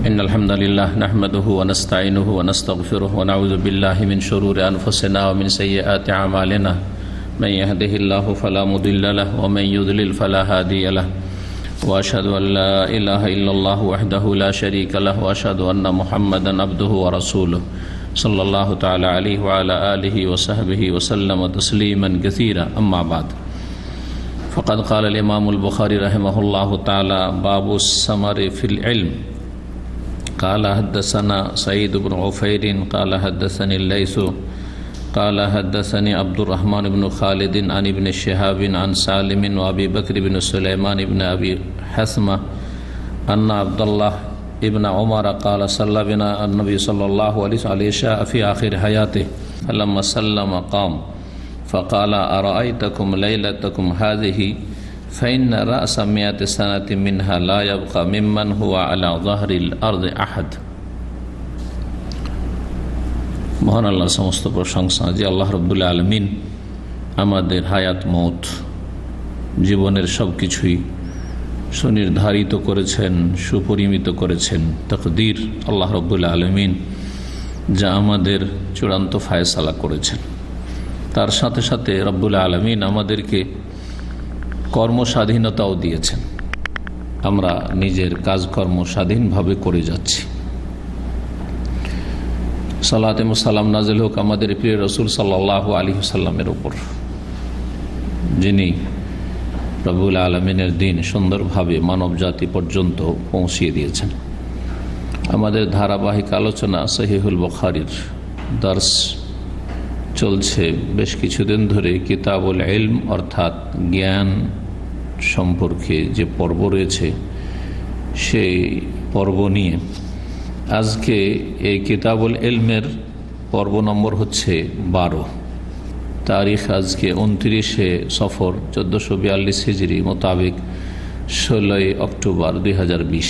إن الحمد لله نحمده ونستعينه ونستغفره ونعوذ بالله من شرور أنفسنا ومن سيئات أعمالنا من يهده الله فلا مضل له ومن يضلل فلا هادي له وأشهد أن لا إله إلا الله وحده لا شريك له وأشهد أن محمدا عبده ورسوله صلى الله تعالى عليه وعلى آله وصحبه وسلم تسليما كثيرا أما بعد فقد قال الإمام البخاري رحمه الله تعالى باب الثمر في العلم قال حدثنا سعيد بن عفير قال حدثني الليث قال حدثني عبد الرحمن بن خالد عن ابن شهاب عن سالم وابي بكر بن سليمان بن ابي حثمة ان عبد الله ابن عمر قال صلى بنا النبي صلى الله عليه وسلم في آخر حياته فلما سلم قام فقال أرأيتكم ليلتكم هذه فإن رأس 100 سنة منها لا يبقى ممن هو على ظهر الأرض أحد। মহান আল্লাহর সমস্ত প্রশংসা যে আল্লাহ রাব্বুল আলামিন আমাদের হায়াত মওত জীবনের সব কিছুই সুনির্ধারিত করেছেন, সুপরিমিত করেছেন। তাকদীর আল্লাহ রাব্বুল আলামিন যা আমাদের চূড়ান্ত ফায়সালা করেছেন। তার সাথে সাথে রাব্বুল আলামিন আমাদেরকে কর্মস্বাধীনতাও দিয়েছেন। আমরা নিজের কাজকর্ম স্বাধীনভাবে করে যাচ্ছি। সালাত এবং সালাম নাজিল হোক আমাদের প্রিয় রাসূল সাল্লাল্লাহু আলাইহি ওয়াসাল্লামের উপর, যিনি রব্বুল আলামিনের দ্বীন সুন্দরভাবে মানব জাতি পর্যন্ত পৌঁছিয়ে দিয়েছেন। আমাদের ধারাবাহিক আলোচনা সহিহুল বুখারীর দর্স চলছে বেশ কিছুদিন ধরে। কিতাবুল ইলম অর্থাৎ জ্ঞান সম্পর্কে যে পর্ব রয়েছে সেই পর্ব নিয়ে আজকে এই কিতাবুল ইলমের পর্ব নম্বর হচ্ছে 12। তারিখ আজকে 29শে সফর 1442 হিজরি মোতাবেক 16 অক্টোবর 2020।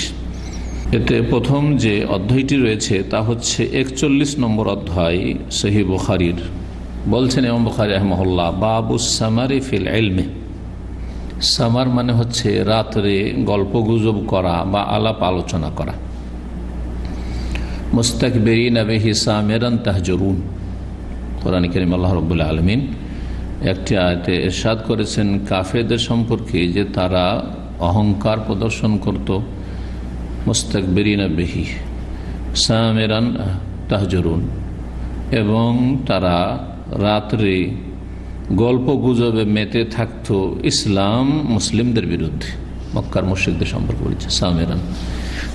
এতে প্রথম যে অধ্যায়টি রয়েছে তা হচ্ছে 41 নম্বর অধ্যায় সহিহ বুখারীর। বলছেন ইমাম বুখারী রাহিমাহুল্লাহ বাবুস সামারি ফিল ইলমি। সামার মানে হচ্ছে রাত্রে গল্পগুজব করা বা আলাপ আলোচনা করা। মুস্তাকবিরিনা বিহি সামিরান তাহজুরুন। কোরআন কারীম আল্লাহ রাব্বুল আলামিন একটি আয়াতে ইরশাদ করেছেন কাফেরদের সম্পর্কে যে তারা অহংকার প্রদর্শন করত। মুস্তাকবিরিনা বিহি সামিরান তাহজুরুন, এবং তারা রাত্রে গল্প গুজবে মেতে থাকত ইসলাম মুসলিমদের বিরুদ্ধে। মক্কার মুশরিকদের সম্পর্কে বলছে সামেরান।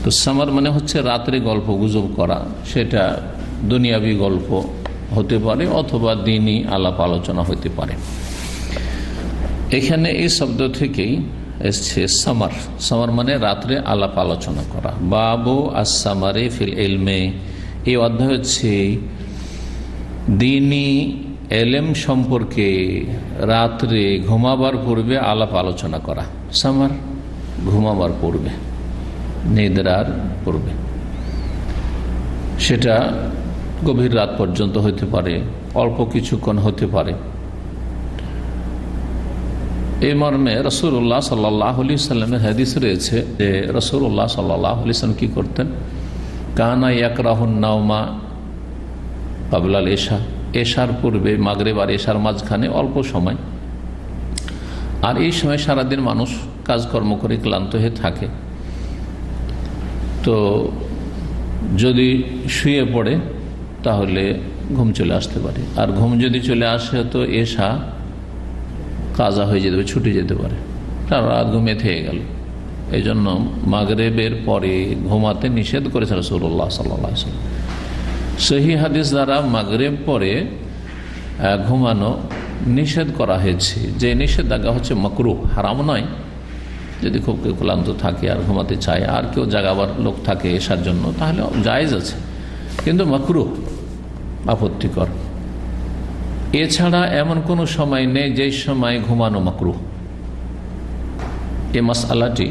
তো সামার মানে হচ্ছে রাত্রে গল্প গুজব করা, সেটা দুনিয়াবি গল্প হতে পারে অথবা দিনই আলাপ আলোচনা হতে পারে। এখানে এই শব্দ থেকেই এসছে সামার। সামার মানে রাত্রে আলাপ আলোচনা করা। বাবু আস-সামারি ফিল ইলমে, এই অধ্যায় হচ্ছে দিনী এলেম সম্পর্কে রাত্রে ঘুমাবার পূর্বে আলাপ আলোচনা করা। সামার ঘুমাবার পূর্বে, নিদ্রার পূর্বে, সেটা গভীর রাত পর্যন্ত হতে পারে, অল্প কিছুক্ষণ হতে পারে। এই মর্মে রাসূলুল্লাহ সাল্লাল্লাহু আলাইহি ওয়াসাল্লামের হাদিস রয়েছে যে রাসূলুল্লাহ সাল্লাল্লাহু আলাইহি ওয়াসাল্লাম কি করতেন, কানা ইয়াকরাহুন নাওমা ক্বাবলাল ইশা, এশার পূর্বে, মাগরিব আর এশার মাঝখানে অল্প সময়। আর এই সময় সারাদিন মানুষ কাজকর্ম করে ক্লান্ত হয়ে থাকে, তো যদি শুয়ে পড়ে তাহলে ঘুম চলে আসতে পারে। আর ঘুম যদি চলে আসে তো এশা কাজা হয়ে যেতে পারে, ছুটে যেতে পারে, সারা রাত ঘুমিয়ে থেকে গেল। এই জন্য মাগরিবের পরে ঘুমাতে নিষেধ করেছে রাসূলুল্লাহ সাল্লাল্লাহু আলাইহি ওয়াসাল্লাম। সহিহ হাদিস দ্বারা মাগরিব পরে ঘুমানো নিষেধ করা হয়েছে। যে নিষেধাজ্ঞা হচ্ছে মাকরুহ, হারাম নয়। যদি খুব কেউ ক্লান্ত থাকে আর ঘুমাতে চায় আর কেউ জাগাবার লোক থাকে এসার জন্য, তাহলে জায়েজ আছে, কিন্তু মাকরুহ, আপত্তিকর। এছাড়া এমন কোনো সময় নেই যে সময় ঘুমানো মাকরুহ। এই মাসআলাটি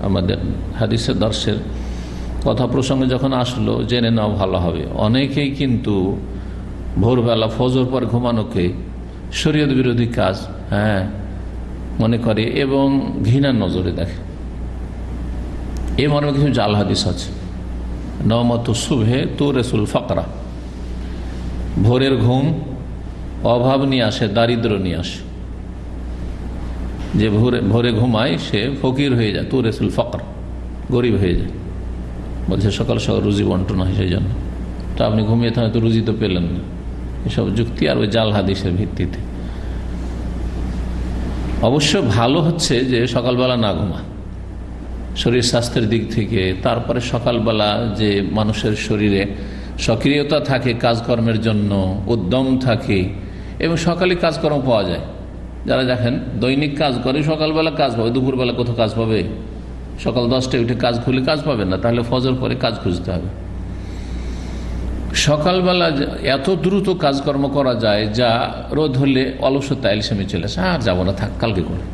আমাদের হাদিসের দর্শের কথা প্রসঙ্গে যখন আসলো জেনে নেওয়া ভালো হবে। অনেকেই কিন্তু ভোরবেলা ফজর পর ঘুমানোকে শরীয়ত বিরোধী কাজ মনে করে এবং ঘৃণার নজরে দেখে। এ মর্মে কিছু জাল হাদিস আছে নওমাতু সুবহে তুরাসুল ফাকরা, ভোরের ঘুম অভাব নিয়ে আসে, দারিদ্র নিয়ে আসে। যে ভোরে ঘুমায় সে ফকির হয়ে যায়, তুরাসুল ফাকর, গরিব হয়ে যায়। বলছে সকাল সকাল রুজি বন্টন হয়, সেই জন্য। তো আপনি ঘুমিয়ে থাকেন তো রুজি তো পেলেন না। এসব যুক্তি আর ওই জাল হাদিসের ভিত্তিতে। অবশ্য ভালো হচ্ছে যে সকালবেলা না ঘুমা, শরীর স্বাস্থ্যের দিক থেকে। তারপরে সকালবেলা যে মানুষের শরীরে সক্রিয়তা থাকে কাজকর্মের জন্য, উদ্যম থাকে, এবং সকালে কাজকর্ম পাওয়া যায়। যারা দেখেন দৈনিক কাজ করে সকালবেলা কাজ পাবে, দুপুরবেলা কোথাও কাজ পাবে? সকাল 10টায় উঠে কাজ খুলে কাজ পাবেন না, তাহলে ফজর পরে কাজ খুঁজতে হবে। সকালবেলা এত দ্রুত কাজকর্ম করা যায় যা রোদ হলে অলসতা এলসেমে চলে আসে, আর যাবো না, থাক কালকে করে।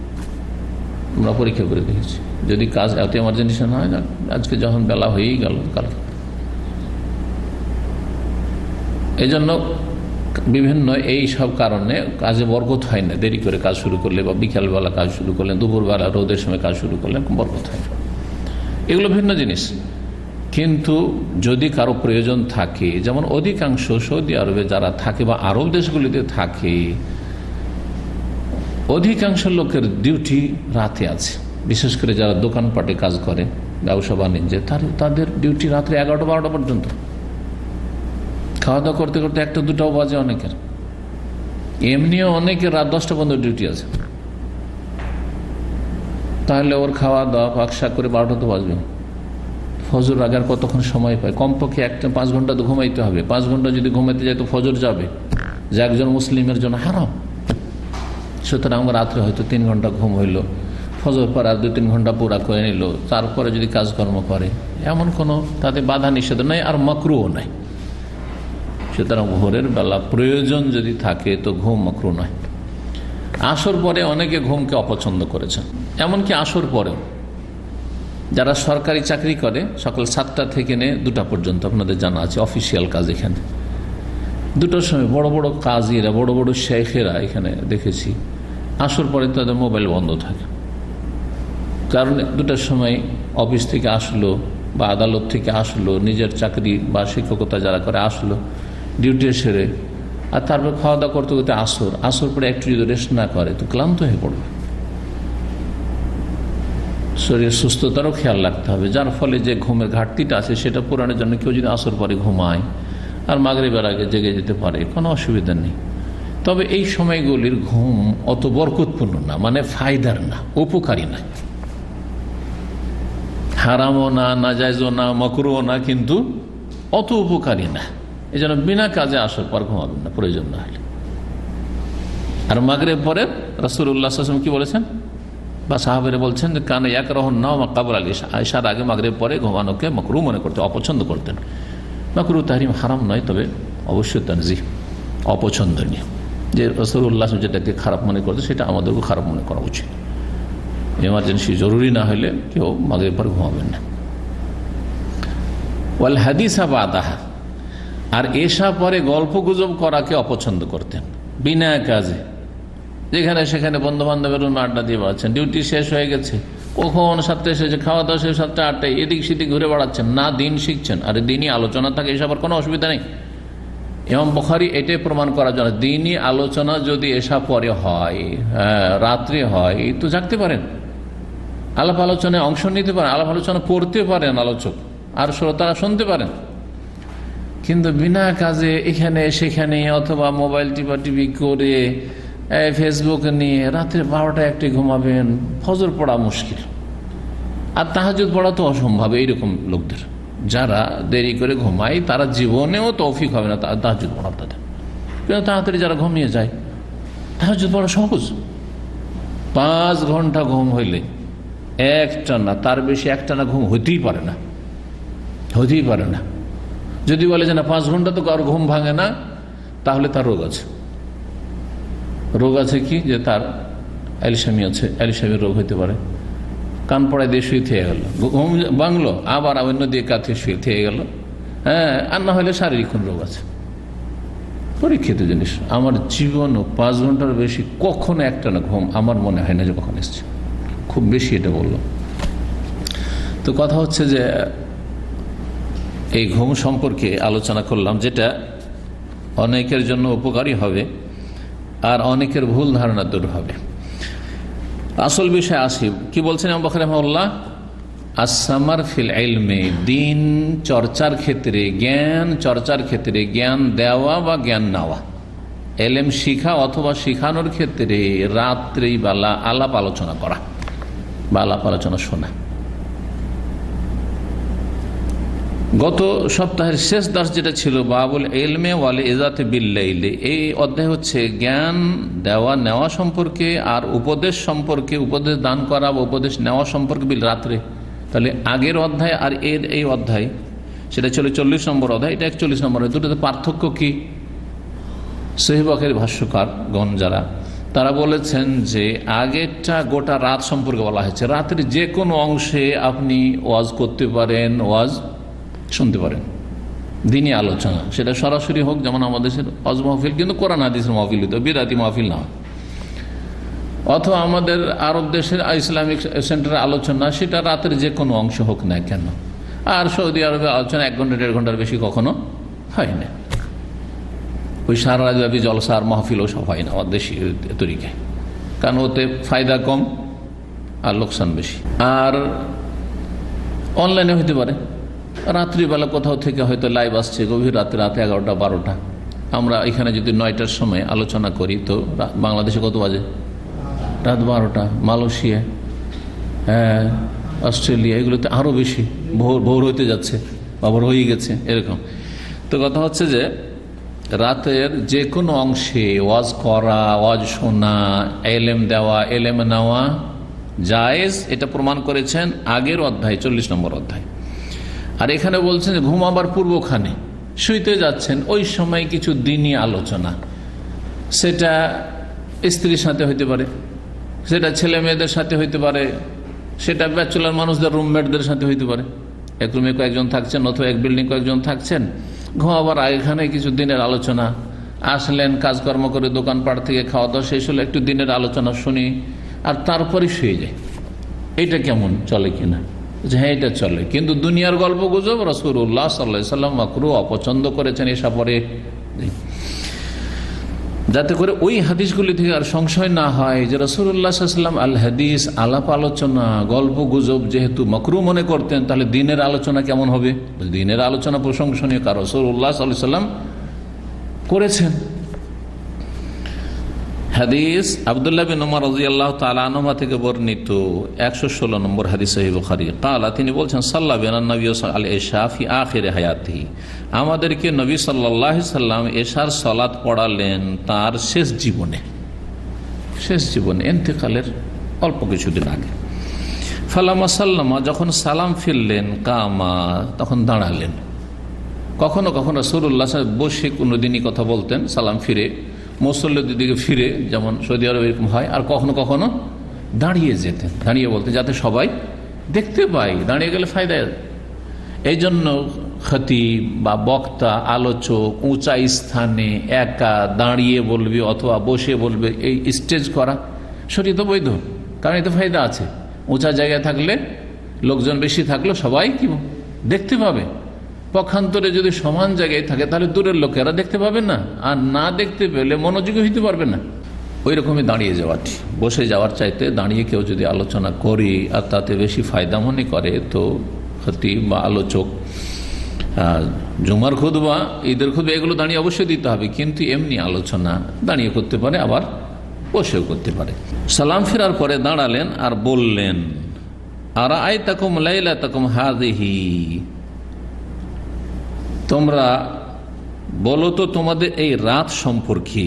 আমরা পরীক্ষা করে দেখেছি, যদি কাজ এত এমার্জেন্সি না হয়, আজকে যখন বেলা হয়েই গেল কালকে। এই জন্য বিভিন্ন এই সব কারণে কাজে বরকত হয় না। দেরি করে কাজ শুরু করলে বা বিকালবেলা কাজ শুরু করলেন, দুপুরবেলা রোদের সময় কাজ শুরু করলেন, বরকত হয় না। এগুলো ভিন্ন জিনিস। কিন্তু যদি কারো প্রয়োজন থাকে, যেমন অধিকাংশ সৌদি আরবে যারা থাকে বা আরব দেশগুলিতে থাকে, অধিকাংশ লোকের ডিউটি রাতে আছে। বিশেষ করে যারা দোকানপাটে কাজ করে, ব্যবসা বাণিজ্যে, তাদের ডিউটি রাত্রে 11টা-12টা পর্যন্ত। খাওয়া দাওয়া করতে করতে 1টা-2টাও বাজে অনেকের। এমনিও অনেকের রাত 10টা পর্যন্ত ডিউটি আছে। তাহলে ওর খাওয়া দাওয়া পাকশাক করে 12টা তো বাজবে। ফজর আগে আর কতক্ষণ সময় পায়? কমপক্ষে 5 ঘন্টা তো ঘুমাইতে হবে। 5 ঘন্টা যদি ঘুমাইতে যায় তো ফজর যাবে, যে একজন মুসলিমের জন্য হারাম। সুতরাং রাত্রে হয়তো 3 ঘন্টা ঘুম হইল, ফজর পর আর 2-3 ঘন্টা পুরা করে নিল, তারপরে যদি কাজকর্ম করে, এমন কোনো তাতে বাধা নিষেধ নাই, আর মাকরুও নাই। সুতরাং ভোরের বেলা প্রয়োজন যদি থাকে তো ঘুম মাকরু নয়। আসর পরে অনেকে ঘুমকে অপছন্দ করেছেন, এমনকি আসর পরেও। যারা সরকারি চাকরি করে সকাল 7টা থেকে নিয়ে 2টা পর্যন্ত, আপনাদের জানা আছে অফিসিয়াল কাজ। এখানে 2টার সময় বড় বড় কাজীরা, বড় বড় শেখেরা এখানে দেখেছি আসর পরে তাদের মোবাইল বন্ধ থাকে। কারণ 2টার সময় অফিস থেকে আসলো বা আদালত থেকে আসলো, নিজের চাকরি বা শিক্ষকতা যারা করে আসলো ডিউটি সেরে, আর তারপর খাওয়া দাওয়া করতে করতে আসর পরে একটু যদি রেস্ট না করে তো ক্লান্ত হয়ে পড়বে। শরীর সুস্থতারও খেয়াল রাখতে হবে, যার ফলে যে ঘুমের ঘাটতিটা আছে সেটা পূরণের জন্য কেউ যদি আসর পরে ঘুমায় আর মাগরিবের আগে জেগে যেতে পারে, কোনো অসুবিধা নেই। তবে এই সময়গুলির ঘুম অত বরকতপূর্ণ না, মানে ফায়দার না, উপকারী না। হারামও না, নাজায়েজও না, মাকরুহও না, কিন্তু অত উপকারী না। এই জন্য বিনা কাজে আসর পর ঘুমাবেন না প্রয়োজন না হলে। আর মাগরিব পরে রাসূলুল্লাহ সাল্লাল্লাহু আলাইহি ওয়াসাল্লাম কি বলেছেন বা সাহাবারা বলছেন যে কানা ইয়াকরাহুন নাওম ক্বাবলা আল ইশা, ইশার আগে মাগরিব পরে ঘুমানোকে মাকরুহ মনে করতেন, অপছন্দ করতেন। মাকরুহ তাহরিম হারাম নয়, তবে অবশ্যই তানজিহ, অপছন্দনীয়। যে রাসূলুল্লাহ যেটাকে খারাপ মনে করতে সেটা আমাদেরকে খারাপ মনে করা উচিত। এমার্জেন্সি জরুরি না হলে কেউ মাগরিব পরে ঘুমাবেন না। ওয়াল হাদিসা বাদাহা, আর এশা পরে গল্প গুজব করাকে অপছন্দ করতেন বিনা কাজে। যেখানে সেখানে বন্ধু বান্ধবের আড্ডা দিয়ে বেড়াচ্ছেন, ডিউটি শেষ হয়ে গেছে, কখন 7টায় এসেছে, খাওয়া দাওয়া শেষ 7টা-8টায়, এদিক সেদিক ঘুরে বেড়াচ্ছেন, না দিন শিখছেন। আর দিনই আলোচনা থাকে, এসবের কোনো অসুবিধা নেই। ইমাম বুখারী এটাই প্রমাণ করার জন্য, দিনই আলোচনা যদি এসা পরে হয়, রাত্রে হয়, তো জাগতে পারেন, আলাপ আলোচনায় অংশ নিতে পারেন, আলাপ আলোচনা করতে পারেন আলোচক, আর শ্রোতারা শুনতে পারেন। কিন্তু বিনা কাজে এখানে সেখানে অথবা মোবাইল টিপি করে, ফেসবুক নিয়ে রাত্রে 12টা-1টায় ঘুমাবেন, ফজর পড়া মুশকিল, আর তাহাজ্জুদ পড়া তো অসম্ভব। এইরকম লোকদের যারা দেরি করে ঘুমায় তারা জীবনেও তৌফিক হবে না তাহাজ্জুদ পড়ার তাদের। কিন্তু তাড়াতাড়ি যারা ঘুমিয়ে যায়, তাহাজ্জুদ পড়া সহজ। 5 ঘন্টা ঘুম হইলে একটানা, তার বেশি একটানা ঘুম হতেই পারে না, হতেই পারে না। যদি বলে যে না 5 ঘন্টা তো কারো ঘুম ভাঙে না, তাহলে তার রোগ আছে। রোগ আছে কি, যে তার অ্যালসামি আছে, অ্যালসামির রোগ হইতে পারে। কান পড়ায় দিয়ে শুয়ে থেকে গেল, ঘুম ভাঙলো, আবার অন্য দিয়ে কাঁথে শুয়ে থেকে গেল। আর না হলে শারীরিক কোন রোগ আছে। পরীক্ষিত জিনিস। আমার জীবনও 5 ঘন্টার বেশি কখনো একটা না ঘুম আমার মনে হয় না যে কখন এসছে, খুব বেশি এটা বললো। তো কথা হচ্ছে যে এই ঘুম সম্পর্কে আলোচনা করলাম, যেটা অনেকের জন্য উপকারী হবে আর অনেকের ভুল ধারণা দূর হবে। আসল বিষয় আসি, কি বলছেন ইমাম বুখারী রাহিমাহুল্লাহ, আসসামার ফিল ইলমে, দিন চর্চার ক্ষেত্রে, জ্ঞান চর্চার ক্ষেত্রে, জ্ঞান দেওয়া বা জ্ঞান নেওয়া, এলেম শিখা অথবা শিখানোর ক্ষেত্রে রাত্রিবেলা আলাপ আলোচনা করা বা আলাপ আলোচনা শোনা। গত সপ্তাহের শেষ দাস যেটা ছিল বাবুল ইলমে ওয়াল ইজাতে বিল্লাইলি, এই অধ্যায় হচ্ছে জ্ঞান দেওয়া নেওয়া সম্পর্কে আর উপদেশ সম্পর্কে, উপদেশ দান করা বা উপদেশ নেওয়া সম্পর্কে বিল রাত্রে। তাহলে আগের অধ্যায় আর এই অধ্যায়, সেটা ছিল 40 নম্বর অধ্যায়, এটা 41 নম্বর। দুটোতে পার্থক্য কি? সহিহ বুখারী ভাষ্যকারগণ যারা, তারা বলেছেন যে আগেরটা গোটা রাত সম্পর্কে বলা হয়েছে, রাতের যে কোনো অংশে আপনি ওয়াজ করতে পারেন, ওয়াজ শুনতে পারেন, দিনই আলোচনা, সেটা সরাসরি হোক, যেমন আমাদের ওয়াজ মাহফিল, কিন্তু কোরআন হাদিসের মাহফিল হতো, বিরাতি মাহফিল না, অথবা আমাদের আরব দেশের ইসলামিক সেন্টারের আলোচনা, সেটা রাতের যে কোনো অংশ হোক না কেন। আর সৌদি আরবের আলোচনা 1 ঘন্টা 1.5 ঘন্টার বেশি কখনো হয় না। ওই সারা রাতব্যাপী জলসা আর মাহফিলও সব হয় না আমার দেশি তরিকায়, কারণ ওতে ফায়দা কম আর লোকসান বেশি। আর অনলাইনে হইতে পারে, রাত্রিবেলা কোথাও থেকে হয়তো লাইভ আসছে, গভীর রাতে 11টা 12টা। আমরা এখানে যদি 9টার সময় আলোচনা করি, তো বাংলাদেশে কত বাজে? রাত 12টা। মালয়েশিয়া, হ্যাঁ, অস্ট্রেলিয়া, এগুলোতে আরও বেশি, ভোর হইতে যাচ্ছে বা ভোর হয়ে গেছে, এরকম। তো কথা হচ্ছে যে রাতের যে কোনো অংশে ওয়াজ করা, ওয়াজ শোনা, এলেম দেওয়া, এলেম নেওয়া জায়েজ, এটা প্রমাণ করেছেন আগের অধ্যায় 40 নম্বর অধ্যায়। আর এখানে বলছেন যে ঘুমাবার পূর্বখানে শুইতে যাচ্ছেন, ওই সময় কিছু দিনই আলোচনা, সেটা স্ত্রীর সাথে হইতে পারে, সেটা ছেলে মেয়েদের সাথে হইতে পারে, সেটা ব্যাচেলর মানুষদের রুমমেটদের সাথে হইতে পারে। এক রুমে কয়েকজন থাকছেন অথবা এক বিল্ডিং কয়েকজন থাকছেন, ঘুমাবার আগেখানে কিছু দিনের আলোচনা, আসলেন কাজকর্ম করে দোকানপাট থেকে, খাওয়া দাওয়া শেষ হলে একটু দিনের আলোচনা শুনি আর তারপরে শুয়ে যায়। এটা কেমন, চলে কিনা? হ্যাঁ, এটা চলে, কিন্তু দুনিয়ার গল্প গুজব রাসূলুল্লাহ সাল্লাল্লাহু আলাইহি ওয়াসাল্লাম মাকরুহ, অপছন্দ করেছেন এসব পরে, যাতে করে ওই হাদিসগুলি থেকে আর সংশয় না হয় যে রাসূলুল্লাহ সাল্লাল্লাহু আলাইহি ওয়াসাল্লাম আল হাদিস, আলাপ আলোচনা, গল্প গুজব যেহেতু মাকরুহ মনে করতেন, তাহলে দিনের আলোচনা কেমন হবে? দিনের আলোচনা প্রশংসনীয়, কারণ রাসূলুল্লাহ সাল্লাল্লাহু আলাইহি ওয়াসাল্লাম করেছেন। হাদিস আব্দুল্লাহ বিন উমর রাদিয়াল্লাহু তাআলা আনহুমা থেকে বর্ণিত 116 নম্বর হাদিস সহিহ বুখারী, ক্বালা, তিনি বলছেন, সাল্লা বিনা নবী আল ইশা ফি আখির হায়াতিহি, আমাদেরকে নবী সাল্লাল্লাহু আলাইহি সাল্লাম এশার সালাত পড়ালেন তার শেষ জীবনে, ইন্তেকালের অল্প কিছুদিন আগে। ফালামা সাল্লামা, যখন সালাম ফিরলেন, কামা, তখন দাঁড়ালেন। কখনো কখনো রাসূলুল্লাহ বসে কোনোদিনই কথা বলতেন, সালাম ফিরে মুসল্লিদের দিকে ফিরে, যেমন সৌদি আরবে এরকম হয়। আর কখনো কখনো দাঁড়িয়ে যেতেন, দাঁড়িয়ে বলতে, যাতে সবাই দেখতে পায়, দাঁড়িয়ে গেলে ফায়দা। এই জন্য খতিব বা বক্তা, আলোচক উঁচা স্থানে একা দাঁড়িয়ে বলবে অথবা বসে বলবে, এই স্টেজ করা শরীয়তে বৈধ, কারণ এতে ফায়দা আছে। উঁচা জায়গায় থাকলে, লোকজন বেশি থাকলে সবাই কি দেখতে পাবে। পক্ষান্তরে যদি সমান জায়গায় থাকে, তাহলে দূরের লোকেরা দেখতে পাবে না, আর না দেখতে পেলে মনোযোগী হইতে পারবে না। ওই রকমই দাঁড়িয়ে যাওয়াটি, বসে যাওয়ার চাইতে দাঁড়িয়ে কেউ যদি আলোচনা করি আর তাতে বেশি ফায়দা মনে করে, তো খতিব বা আলোচক, জুমার খুতবা, ঈদের খুতবা, এগুলো দাঁড়িয়ে অবশ্যই দিতে হবে, কিন্তু এমনি আলোচনা দাঁড়িয়ে করতে পারে, আবার বসেও করতে পারে। সালাম ফেরার পরে দাঁড়ালেন আর বললেন, আরাআইতাকুম লাইলাতাকুম হাযিহি, তোমরা বলো তো তোমাদের এই রাত সম্পর্কে।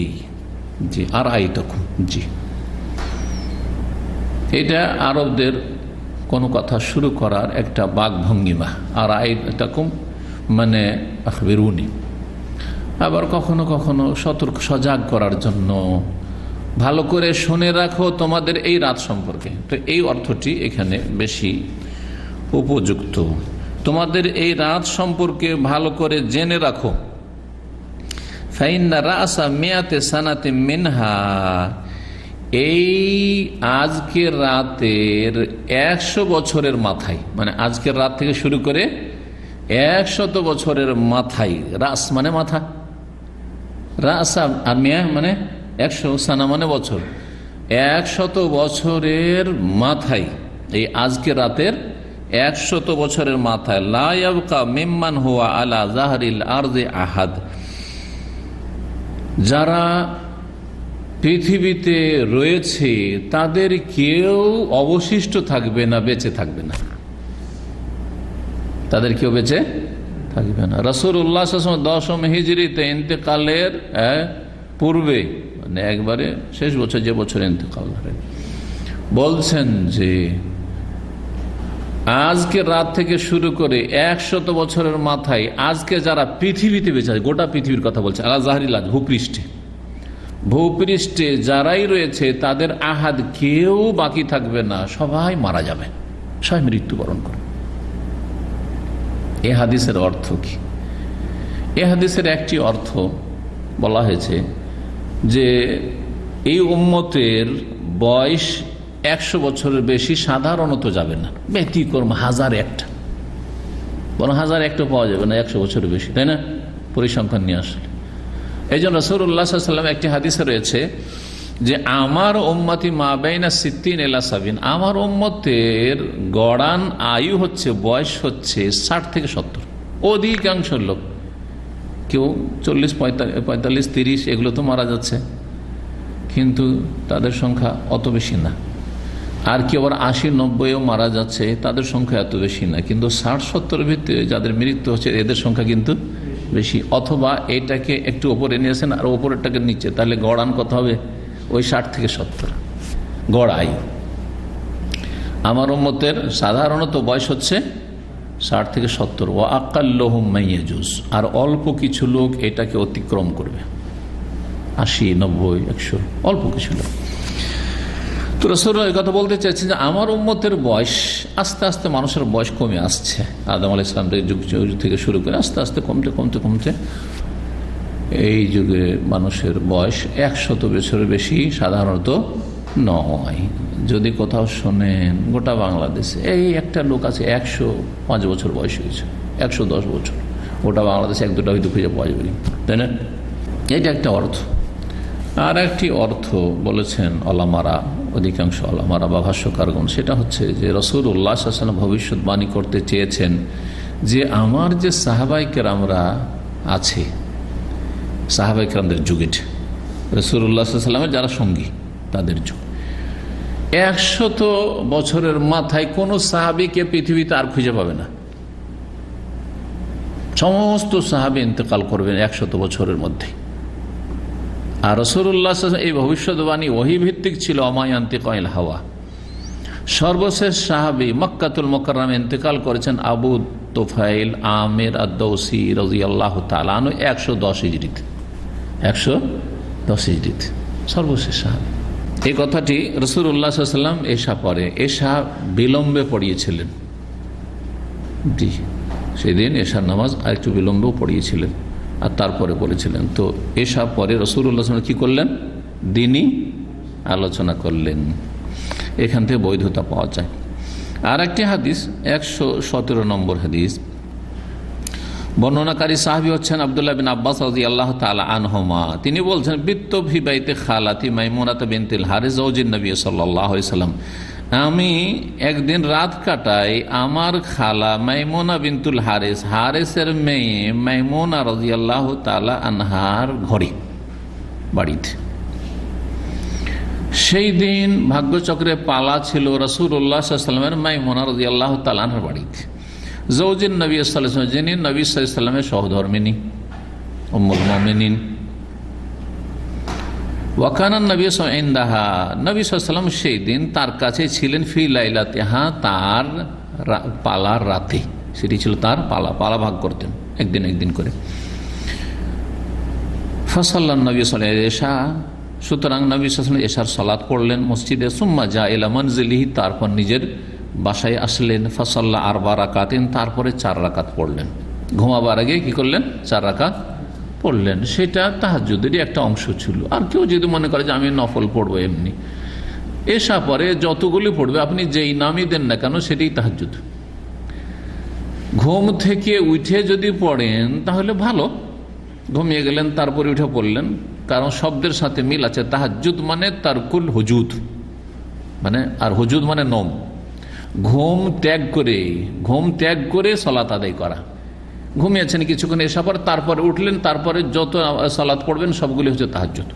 জি, আরাআইতাকুম, জি, এটা আরবদের কোনো কথা শুরু করার একটা বাকভঙ্গিমা। আরাআইতাকুম মানে আখবিরুনি, আবার কখনো কখনো সতর্ক, সজাগ করার জন্য, ভালো করে শুনে রাখো তোমাদের এই রাত সম্পর্কে। তো এই অর্থটি এখানে বেশি উপযুক্ত, তোমাদের এই রাত সম্পর্কে ভালো করে জেনে রাখো। ফাইন্না রাসা মিয়াতে সানাতে মিনহা, এই আজকের রাতের 100 বছরের মাথায়, মানে আজকের রাত থেকে শুরু করে 100 বছরের মাথায়, রাস মানে মাথা, রাস আর মিয়া মানে 100, সানা মানে বছর, 100 বছরের মাথায়, এই আজকে রাতের 100 বছরের মাথায়, লা ইয়াবকা মিম্মান হুয়া আলা জাহরিল আরদি আহাদ, যারা পৃথিবীতে রয়েছে তাদের কেউ অবশিষ্ট থাকবে না, বেঁচে থাকবে না, তাদের কেউ বেঁচে থাকবে না। রাসূলুল্লাহ সাল্লাল্লাহু আলাইহি ওয়াসাল্লাম 10ম হিজরিতে ইন্তেকালের পূর্বে, মানে একবারে শেষ বছর, যে বছর ইন্তেকাল করেন, বলছেন যে আজকে রাত থেকে শুরু করে 100 বছরের মাথায় আজকে যারা পৃথিবীতে বেঁচে আছে, গোটা পৃথিবীর কথা বলছে, আলা জাহরিল আরদ, ভূপৃষ্ঠে যারাই রয়েছে তাদের আহাদ কেউ বাকি থাকবে না, সবাই মারা যাবে, সবাই মৃত্যুবরণ করবে। এ হাদিসের অর্থ কি? এ হাদিসের একটি অর্থ বলা হয়েছে যে এই উম্মতের বয়স 100 বছরের বেশি সাধারণত যাবে না, ব্যতিক্রম 1001টা, বরং 1001টা পাওয়া যাবে না 100 বছরের বেশি, তাই না? পরিসংখ্যান নিয়ে আসলে এই জন্য রাসূলুল্লাহ সাল্লাল্লাহু আলাইহি ওয়াসাল্লাম একটি হাদিসে রয়েছে যে আমার উম্মতি মা বাইনা 60 ইলা 70, আমার উম্মতের গড়ান আয়ু হচ্ছে, বয়স হচ্ছে 60 থেকে 70। অধিকাংশ লোক, কেউ 40, 45, 30 এগুলো তো মারা যাচ্ছে, কিন্তু তাদের সংখ্যা অত বেশি না। আর কেউ আবার 80, 90ও মারা যাচ্ছে, তাদের সংখ্যা এত বেশি না। কিন্তু 60-70 ভিতরে যাদের মৃত্যু হচ্ছে এদের সংখ্যা কিন্তু বেশি। অথবা এটাকে একটু ওপরে নিয়েছেন আর ওপরেরটাকে নিচে, তাহলে গড়ান কত হবে? ওই 60 থেকে 70 গড় আয়ু। আমার উম্মতের সাধারণত বয়স হচ্ছে 60 থেকে 70। ও আকাল্লুহুম মাইয়াজুজ, আর অল্প কিছু লোক এটাকে অতিক্রম করবে, 80, 90, 100, অল্প কিছু লোক। তো রাসূলুল্লাহ এই কথা বলতে চাইছেন যে আমার উম্মতের বয়স আস্তে আস্তে, মানুষের বয়স কমে আসছে, আদম আলাইহিস সালামের যুগ থেকে শুরু করে আস্তে আস্তে কমতে এই যুগে মানুষের বয়স 100 বছরের বেশি সাধারণত নয়। যদি কোথাও শোনেন গোটা বাংলাদেশে এই একটা লোক আছে 105 বছর বয়স হয়েছে, 110 বছর, গোটা বাংলাদেশে 1-2টা হয়তো খুঁজে পাওয়া যাবে, তাই না? এটা একটা অর্থ। আর একটি অর্থ বলেছেন ওলামারা, অধিকাংশ ওলামারা বা ভাষ্যকারগণ, সেটা হচ্ছে যে রাসূলুল্লাহ সাল্লাল্লাহু আলাইহি ওয়াসাল্লাম ভবিষ্যৎবাণী করতে চেয়েছেন যে আমার যে সাহাবায়ে কেরামরা আছে, সাহাবায়ে কেরামদের যুগের, রাসূলুল্লাহ সাল্লাল্লাহু আলাইহি ওয়াসাল্লামের যারা সঙ্গী, তাদের যুগ 100 বছরের মাথায় কোনো সাহাবীকে পৃথিবীতে আর খুঁজে পাবে না। সমস্ত সাহাবী ইন্তেকাল করবেন 100 বছরের মধ্যে। আর রাসূলুল্লাহ সাল্লাল্লাহু আলাইহি ওয়াসাল্লাম এই ভবিষ্যৎবাণী ওহী ভিত্তিক ছিল, ওমা ইয়ানতিকু আনিল হাওয়া। সর্বশেষ সাহাবী মক্কাতুল মুকাররমে ইন্তেকাল করেছেন আবু তুফাইল আমির আদ-দাওসী রাদিয়াল্লাহু তাআলা আনহু 110 হিজরিতে, 110 হিজরিতে সর্বশেষ সাহাবী। এই কথাটি রাসূলুল্লাহ সাল্লাল্লাহু আলাইহি ওয়াসাল্লাম এশা পরে, এশা বিলম্বে পড়িয়েছিলেন, জি সেদিন এশার নামাজ আর একটু বিলম্বেও পড়িয়েছিলেন, আর তারপরে বলেছিলেন। তো এশা পরে রাসূলুল্লাহ সাল্লাল্লাহু আলাইহি ওয়াসাল্লাম কি করলেন? দিনই আলোচনা করলেন। এখান থেকে বৈধতা পাওয়া যায়। আর একটি হাদিস, 117 নম্বর হাদিস, বর্ণনাকারী সাহাবী হচ্ছেন আব্দুল্লাহ বিন আব্বাস রাদিয়াল্লাহু তাআলা আনহুমা। তিনি বলছেন, বিত্তু ফি বাইতি খালাতি মাইমুনাতা বিনতুল হারিস যাওজিন নবী সাল্লাল্লাহু আলাইহি ওয়াসাল্লাম, আমি একদিন রাত কাটাই আমার খালা মাইমুনা বিনতুল হারিস, হারিসের মেয়ে মাইমুনা রাদিয়াল্লাহু তাআলা আনহার ঘরে, বাড়িতে। সেই দিন ভাগ্যচক্রে পালা ছিল রাসূলুল্লাহ সাল্লাল্লাহু আলাইহি ওয়াসাল্লামের মাইমুনা রাদিয়াল্লাহু তাআলা আনহার বাড়িতে, যাওজিন নবী সাল্লাল্লাহু আলাইহি ওয়াসাল্লাম, যিনি নবী সাল্লাল্লাহু আলাইহি ওয়াসাল্লামের সহধর্মিণী, উম্মুল মুমিনিন। ওয়াকানান নবী সাল্লাল্লাহু আলাইহি ওয়াসাল্লাম ইনদাহা, নবী সাল্লাল্লাহু আলাইহি ওয়াসাল্লাম সেই দিন তার কাছে ছিলেন, ফি লাইলাতিহা, তার পালার রাতে, সেটি ছিল তার পালা ভাগ করতেন একদিন করে। ফাসাল্লান নবী সাল্লাল্লাহু আলাইহি ওয়াসাল্লাম, সুতরাং নবী সাল্লাল্লাহু আলাইহি ওয়াসাল্লাম এশার সালাত পড়লেন মসজিদে। সুম্মা জা ইলা মানজিলিহি, তারপর নিজের বাসায় আসলেন। ফাসাল্লা 4 রাকাতিন, তারপরে 4 রাকাত পড়লেন। ঘুমাবার আগে কি করলেন? 4 রাকাত পড়লেন। সেটা তাহাজ্জুদেরই একটা অংশ ছিল। আর কেউ যদি মনে করে যে আমি নফল পড়বো এমনি, এশা পরে যতগুলি পড়বে আপনি যেই নামই দেন না কেন সেটাই তাহাজ্জুদ। ঘুম থেকে উঠে যদি পড়েন তাহলে ভালো, ঘুমিয়ে গেলেন তারপরে উঠে পড়লেন, কারণ শব্দের সাথে মিল আছে। তাহাজ্জুদ মানে তারকুল হুজুদ, মানে আর হুজুদ মানে নম, ঘুম ত্যাগ করে সালাত আদায় করা। ঘুমিয়েছেন কিছুক্ষণ, এসে পর তারপরে উঠলেন, তারপরে যত সালাত পড়বেন সবগুলি হচ্ছে তাহাজ্জুদ।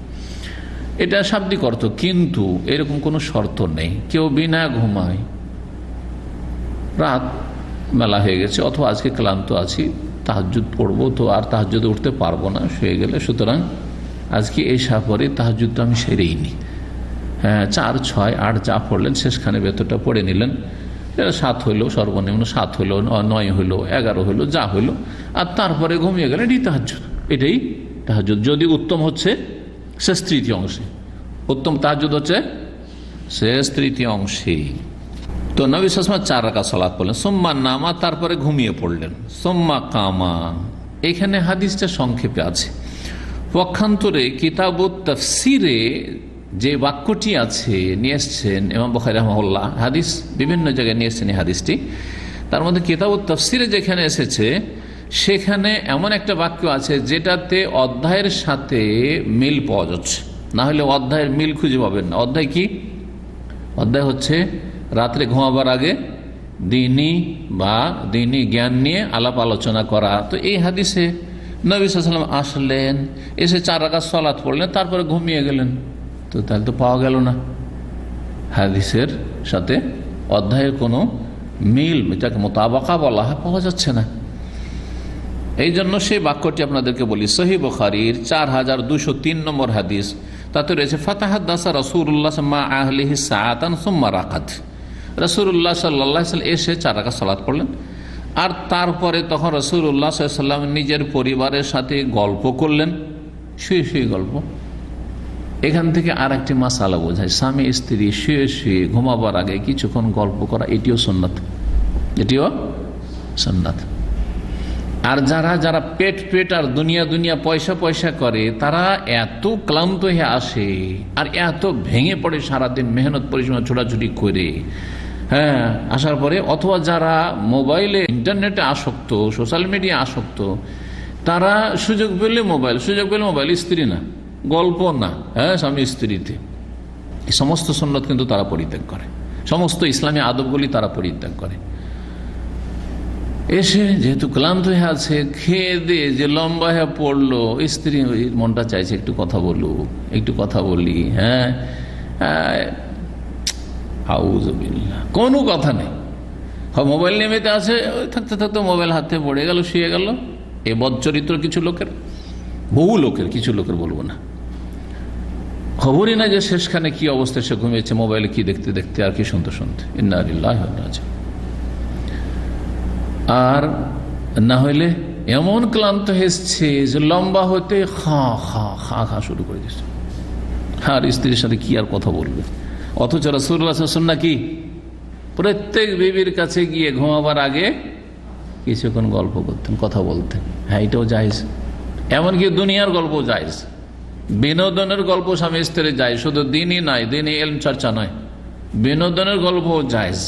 এটা শাব্দিক অর্থ, কিন্তু এরকম কোনো শর্ত নেই। কেউ বিনা ঘুমায়, রাত মেলা হয়ে গেছে অথবা আজকে ক্লান্ত আছি, তাহাজ্জুদ পড়বো, তো আর তাহাজ্জুদে উঠতে পারবো না, শুয়ে গেলে, সুতরাং আজকে এশা পরে তাহাজ্জুদটা আমি সেরেই নি। হ্যাঁ, 4, 6, 8 যা পড়লেন শেষখানে ভেতরটা পড়ে নিলেন, 7 হইলো, সর্বনিম্ন 7 হইলো, 9 হইলো, 11 হইলো, যা হইলো, আর তারপরে ঘুমিয়ে গেলেন, এটাই তাহাজ্জুদ। এটাই তাহাজ্জুদ। যদি উত্তম হচ্ছে শেষ তৃতীয় অংশে, উত্তম তাহাজ্জুদ হচ্ছে শেষ তৃতীয় অংশে। তো নবী সাল্লাল্লাহু আলাইহি ওয়াসাল্লাম 4 রাকাত সালাত পড়লেন, সুম্মা নামা, তারপরে ঘুমিয়ে পড়লেন, সুম্মা কামা। এখানে হাদিসটা সংক্ষেপে আছে। পক্ষান্তরে কিতাবুত তাফসিরে যে বাক্যটি আছে নিয়ে এসছেন ইমাম বুখারী রাহিমাহুল্লাহ, হাদিস বিভিন্ন জায়গায় নিয়ে এসছেন এই হাদিসটি, তার মধ্যে কিতাবুত তাফসিরে যেখানে এসেছে সেখানে এমন একটা বাক্য আছে যেটাতে অধ্যায়ের সাথে মিল পাওয়া যাচ্ছে, না হলে অধ্যায়ের মিল খুঁজে পাবেন না। অধ্যায় কি? অধ্যায় হচ্ছে রাত্রে ঘুমাবার আগে দিনী জ্ঞান নিয়ে আলাপ আলোচনা করা। তো এই হাদিসে নবী সাল্লাল্লাহু আলাইহি ওয়াসাল্লাম আসলেন, এসে 4 রাকাত সালাত পড়লেন, তারপরে ঘুমিয়ে গেলেন, তো তাহলে তো পাওয়া গেল না হাদিসের সাথে অধ্যায়ের কোনো মিল, এটাকে মোতাবাকা বলা হয়, পাওয়া যাচ্ছে না। এই জন্য সেই বাক্যটি আপনাদেরকে বলি, সহিহ বুখারীর 4203 নম্বর হাদিস, তাতে রয়েছে ফাতাহাদ্দাসা রাসূলুল্লাহ মা আহলিহি সাআতান সুম্মা রাকাত। রাসূলুল্লাহ সাল্লাল্লাহু আলাইহি ওয়াসাল্লাম এসে 4 রাকাত সালাত পড়লেন, আর তারপরে তখন রাসূলুল্লাহ সাল্লাল্লাহু আলাইহি ওয়াসাল্লাম নিজের পরিবারের সাথে গল্প করলেন, শুয়ে গল্প। এখান থেকে আর একটি মাসালা বোঝায়, স্বামী স্ত্রী শুয়ে ঘুমাবার আগে কিছুক্ষণ গল্প করা, এটিও সুন্নাত, এটিও সুন্নাত। আর যারা পেট আর দুনিয়া পয়সা করে, তারা এত ক্লান্ত হয়ে আসে আর এত ভেঙে পড়ে সারাদিন মেহনত পরিশ্রম ছোটাছুটি করে, হ্যাঁ, আসার পরে, অথবা যারা মোবাইলে ইন্টারনেটে আসক্ত, সোশ্যাল মিডিয়া আসক্ত, তারা সুযোগ পেলে মোবাইল, স্ত্রী না, গল্প না, হ্যাঁ, স্বামী স্ত্রীতে এই সমস্ত সুন্নত কিন্তু তারা পরিত্যাগ করে, সমস্ত ইসলামী আদবগুলি তারা পরিত্যাগ করে। এসে যেহেতু ক্লান্ত হয়ে আছে, খেয়ে দিয়ে যে লম্বা হয়ে পড়লো, স্ত্রী মনটা চাইছে একটু কথা বলি, হ্যাঁ, আউযুবিল্লাহ, কোনো কথা নেই, মোবাইল নেমেতে আছে, থাকতে মোবাইল হাতে পড়ে গেল, শুয়ে গেল। এ বদচরিত্র বহু লোকের, কিছু লোকের বলবো না, খবরই না যে শেষখানে কি অবস্থায় সে ঘুমিয়েছে, মোবাইলে কি দেখতে আর কি শুনতে। ইন্না লিল্লাহি ওয়া ইন্না ইলাইহি রাজিউন। আর না হইলে এমন ক্লান্ত হয়েছে যে লম্বা হতে খা শুরু করে দিচ্ছে, আর স্ত্রীর সাথে কি আর কথা বলবে। অথচ রাসূলুল্লাহ সাল্লাল্লাহু আলাইহি ওয়াসাল্লাম নাকি প্রত্যেক বিবির কাছে গিয়ে ঘুমাবার আগে কিছুক্ষণ গল্প করতেন, কথা বলতেন। হ্যাঁ, এটাও জায়েজ, এমনকি দুনিয়ার গল্প জায়েজ, বিনোদনের গল্প স্বামী স্ত্রী জায়েজ, শুধু দিনই নয়, দিনই ইলম চর্চা নয়, বিনোদনের গল্প জায়েজ।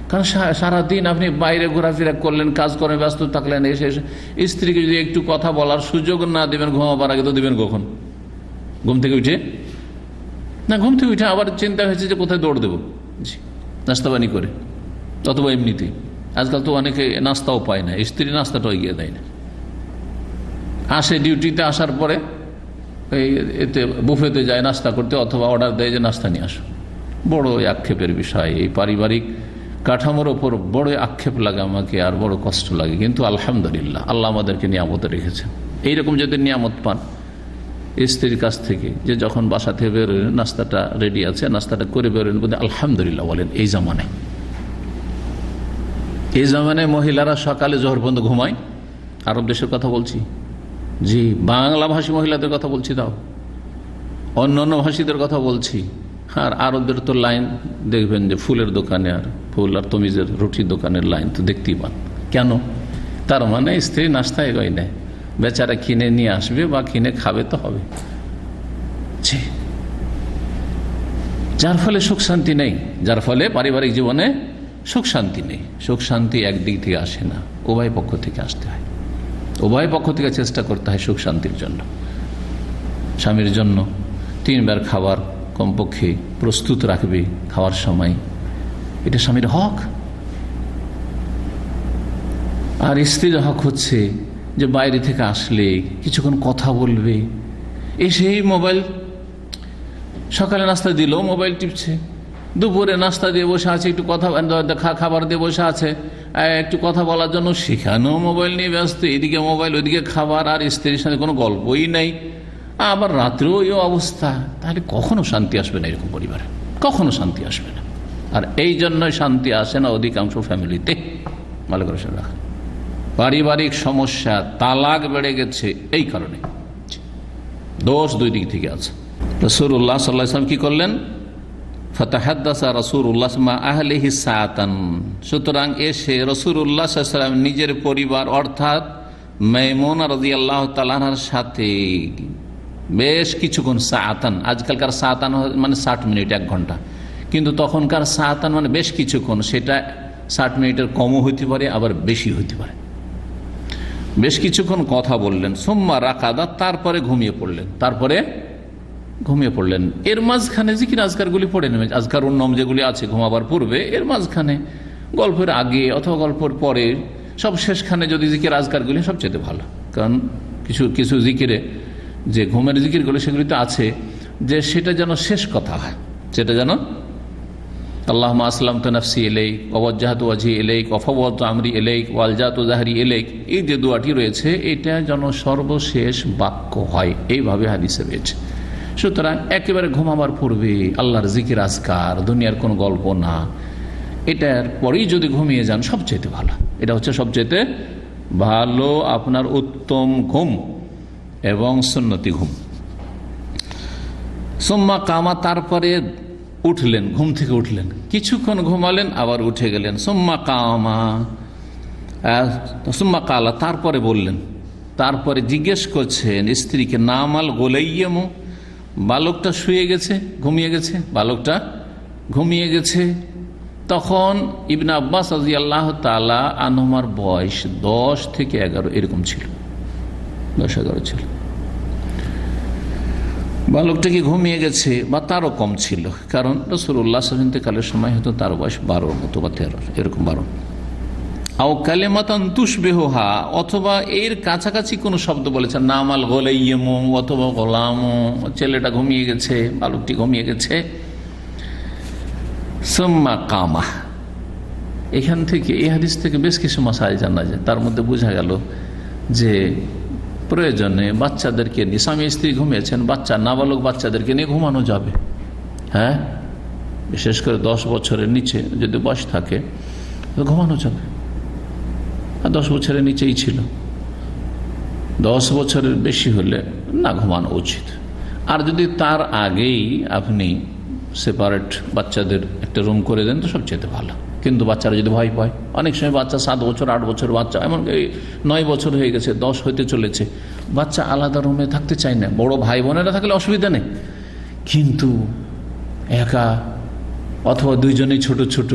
কারণ সারাদিন আপনি বাইরে ঘোরাফেরা করলেন, কাজ করে ব্যস্ত থাকলেন, এসে স্ত্রীকে যদি একটু কথা বলার সুযোগ না দেবেন ঘুমাবার আগে, তো দেবেন কখন? ঘুম থেকে উঠে আবার চিন্তা হয়েছে যে কোথায় দৌড় দেবো, নাস্তা পানি করে, অথবা এমনিতে। আজকাল তো অনেকে নাস্তাও পায় না, স্ত্রী নাস্তাটাও এগিয়ে দেয় না, আসে ডিউটিতে, আসার পরে এতে বুফেতে যায় নাস্তা করতে, অথবা অর্ডার দেয় যে নাস্তা নিয়ে আসো। বড় আক্ষেপের বিষয়, এই পারিবারিক কাঠামোর ওপর বড় আক্ষেপ লাগে আমাকে, আর বড় কষ্ট লাগে। কিন্তু আলহামদুলিল্লাহ, আল্লাহ আমাদেরকে নিয়ামতে রেখেছেন। এইরকম যদি নিয়ামত পান স্ত্রীর কাছ থেকে, যে যখন বাসা থেকে বেরোলেন নাস্তাটা রেডি আছে, নাস্তাটা করে বেরোলেন, বলতে আলহামদুলিল্লাহ বলেন। এই জামানায় মহিলারা সকালে জোহর পর্যন্ত ঘুমায়। আরব দেশের কথা বলছি, জি, বাংলাভাষী মহিলাদের কথা বলছি, তাও অন্য ভাষীদের কথা বলছি। আর আরবদের তো লাইন দেখবেন যে ফুলের দোকানে, আর ফুল আর তমিজের রুটির দোকানের লাইন তো দেখতেই পান। কেন? তার মানে স্ত্রী নাস্তা এগোয় নেয়, বেচারা কিনে নিয়ে আসবে বা কিনে খাবে তো হবে, যার ফলে সুখ শান্তি নেই, যার ফলে পারিবারিক জীবনে সুখ শান্তি নেই। সুখ শান্তি একদিক থেকে আসে না, উভয় পক্ষ থেকে আসতে হয়। উভয় পক্ষ থেকে চেষ্টা করতে হয় সুখ শান্তির জন্য। স্বামীর জন্য 3 বার খাবার কমপক্ষে প্রস্তুত রাখবে খাওয়ার সময়, এটা স্বামীর হক। আর স্ত্রীর হক হচ্ছে যে বাইরে থেকে আসলে কিছুক্ষণ কথা বলবে, এসেই মোবাইল, সকালে নাস্তা দিল মোবাইল টিপছে, দুপুরে নাস্তা দিয়ে বসে আছে, একটু কথা খাবার দিয়ে বসে আছে, একটু কথা বলার জন্য সেখানেও মোবাইল নিয়ে ব্যস্ত, এদিকে মোবাইল ওইদিকে খাবার, আর স্ত্রীর সাথে কোনো গল্পই নেই, আবার রাত্রেও এই অবস্থা। তাহলে কখনো শান্তি আসবে না এরকম পরিবারে, কখনো শান্তি আসবে না। আর এই জন্যই শান্তি আসে না অধিকাংশ ফ্যামিলিতে। ভালো করে রাখা, পারিবারিক সমস্যা, তালাক বেড়ে গেছে এই কারণে। দোষ দুই দিক থেকে আছে। রাসূলুল্লাহ সাল্লাল্লাহু আলাইহি ওয়াসাল্লাম কি করলেন? ফাতাহাদ্দাসা রাসূলুল্লাহ মা আহলিহি সাআতান। সুতরাং এসে রাসূলুল্লাহ সাল্লাল্লাহু আলাইহি ওয়াসাল্লাম নিজের পরিবার অর্থাৎ মাইমুনা রাদিয়াল্লাহু তাআলার সাথে বেশ কিছুক্ষণ, সাআতান, আজকালকার সাআতান মানে 60 মিনিট 1 ঘন্টা, কিন্তু তখনকার সাআতান মানে বেশ কিছুক্ষণ, সেটা 60 মিনিটের কমও হইতে পারে আবার বেশি হইতে পারে। বেশ কিছুক্ষণ কথা বললেন। সুম্মা রাকাদা, তারপরে ঘুমিয়ে পড়লেন। এর মাঝখানে জিকির আজকারগুলি পড়ে নেবেন, আজকার উন্নম যেগুলি আছে ঘুমাবার পূর্বে, এর মাঝখানে, গল্পের আগে অথবা গল্পের পরে, সব শেষখানে যদি জিকির আজকারগুলি সবচেয়ে ভালো। কারণ কিছু জিকিরে, যে ঘুমের জিকিরগুলো সেগুলি তো আছে, যে সেটা যেন শেষ কথা হয়, সেটা যেন আল্লাহুম্মা আসলামতু নাফসি ইলাইক ওয়া ওয়াজ্জাহতু ওয়াজহি ইলাইক ওয়া ফাওয়াদতু আমরি ইলাইক ওয়া আলজাতু যাহরি ইলাইক, এই যে দোয়াটি রয়েছে এটা যেন সর্বশেষ বাক্য হয়, এইভাবে হাদিসে রয়েছে। সুতরাং একেবারে ঘুমাবার পূর্বে আল্লাহর জিকির আজকার, দুনিয়ার কোনো গল্প না, এটার পরেই যদি ঘুমিয়ে যান সবচেয়ে ভালো। এটা হচ্ছে সবচেয়ে ভালো আপনার উত্তম ঘুম এবং সুন্নতি ঘুম। সুম্মা কামা, তারপরে উঠলেন, ঘুম থেকে উঠলেন, কিছুক্ষণ ঘুমালেন আবার উঠে গেলেন। সুম্মা কালা, তারপরে বললেন, তারপরে জিজ্ঞেস করছেন স্ত্রীকে, নামাল গোলাইয়ামু, বালকটা শুয়ে গেছে, ঘুমিয়ে গেছে। তখন ইবনে আব্বাস রাদিয়াল্লাহু তাআলা আনহুমার বয়স 10 থেকে 11 এরকম ছিল, 10-11 ছিল। বালকটা কি ঘুমিয়ে গেছে বা তারও কম ছিল, কারণ রাসূলুল্লাহ সাল্লাল্লাহু আলাইহি ওয়াসাল্লামের সময় হয়তো তার বয়স 12 মতো বা 13 এরকম 12। আও কালিমাতান তুশবিহুহা, অথবা এর কাছাকাছি কোনো শব্দ বলেছেন, নামাল গোলাইয়ামু অথবা গোলামু, ছেলেটা ঘুমিয়ে গেছে, বালকটি ঘুমিয়ে গেছে। সুম্মা কামা, এখান থেকে, এই হাদিস থেকে বেশ কিছু মাসাইল জানা যায়। তার মধ্যে বোঝা গেল যে প্রয়োজনে বাচ্চাদেরকে নিয়ে, স্বামী স্ত্রী ঘুমিয়েছেন, নাবালক বাচ্চাদেরকে নিয়ে ঘুমানো যাবে। হ্যাঁ, বিশেষ করে 10 বছরের নিচে যদি বয়স থাকে তো ঘুমানো যাবে। আর 10 বছরের নিচেই ছিল, 10 বছরের বেশি হলে না ঘুমানো উচিত। আর যদি তার আগেই আপনি সেপারেট বাচ্চাদের একটা রুম করে দেন তো সবচেয়ে ভালো। কিন্তু বাচ্চারা যদি ভয় পায়, অনেক সময় বাচ্চা 7 বছর 8 বছর বাচ্চা, এমনকি 9 বছর হয়ে গেছে, 10 হইতে চলেছে, বাচ্চা আলাদা রুমে থাকতে চায় না। বড় ভাই বোনেরা থাকলে অসুবিধা নেই, কিন্তু একা অথবা দুইজনেই ছোট ছোট,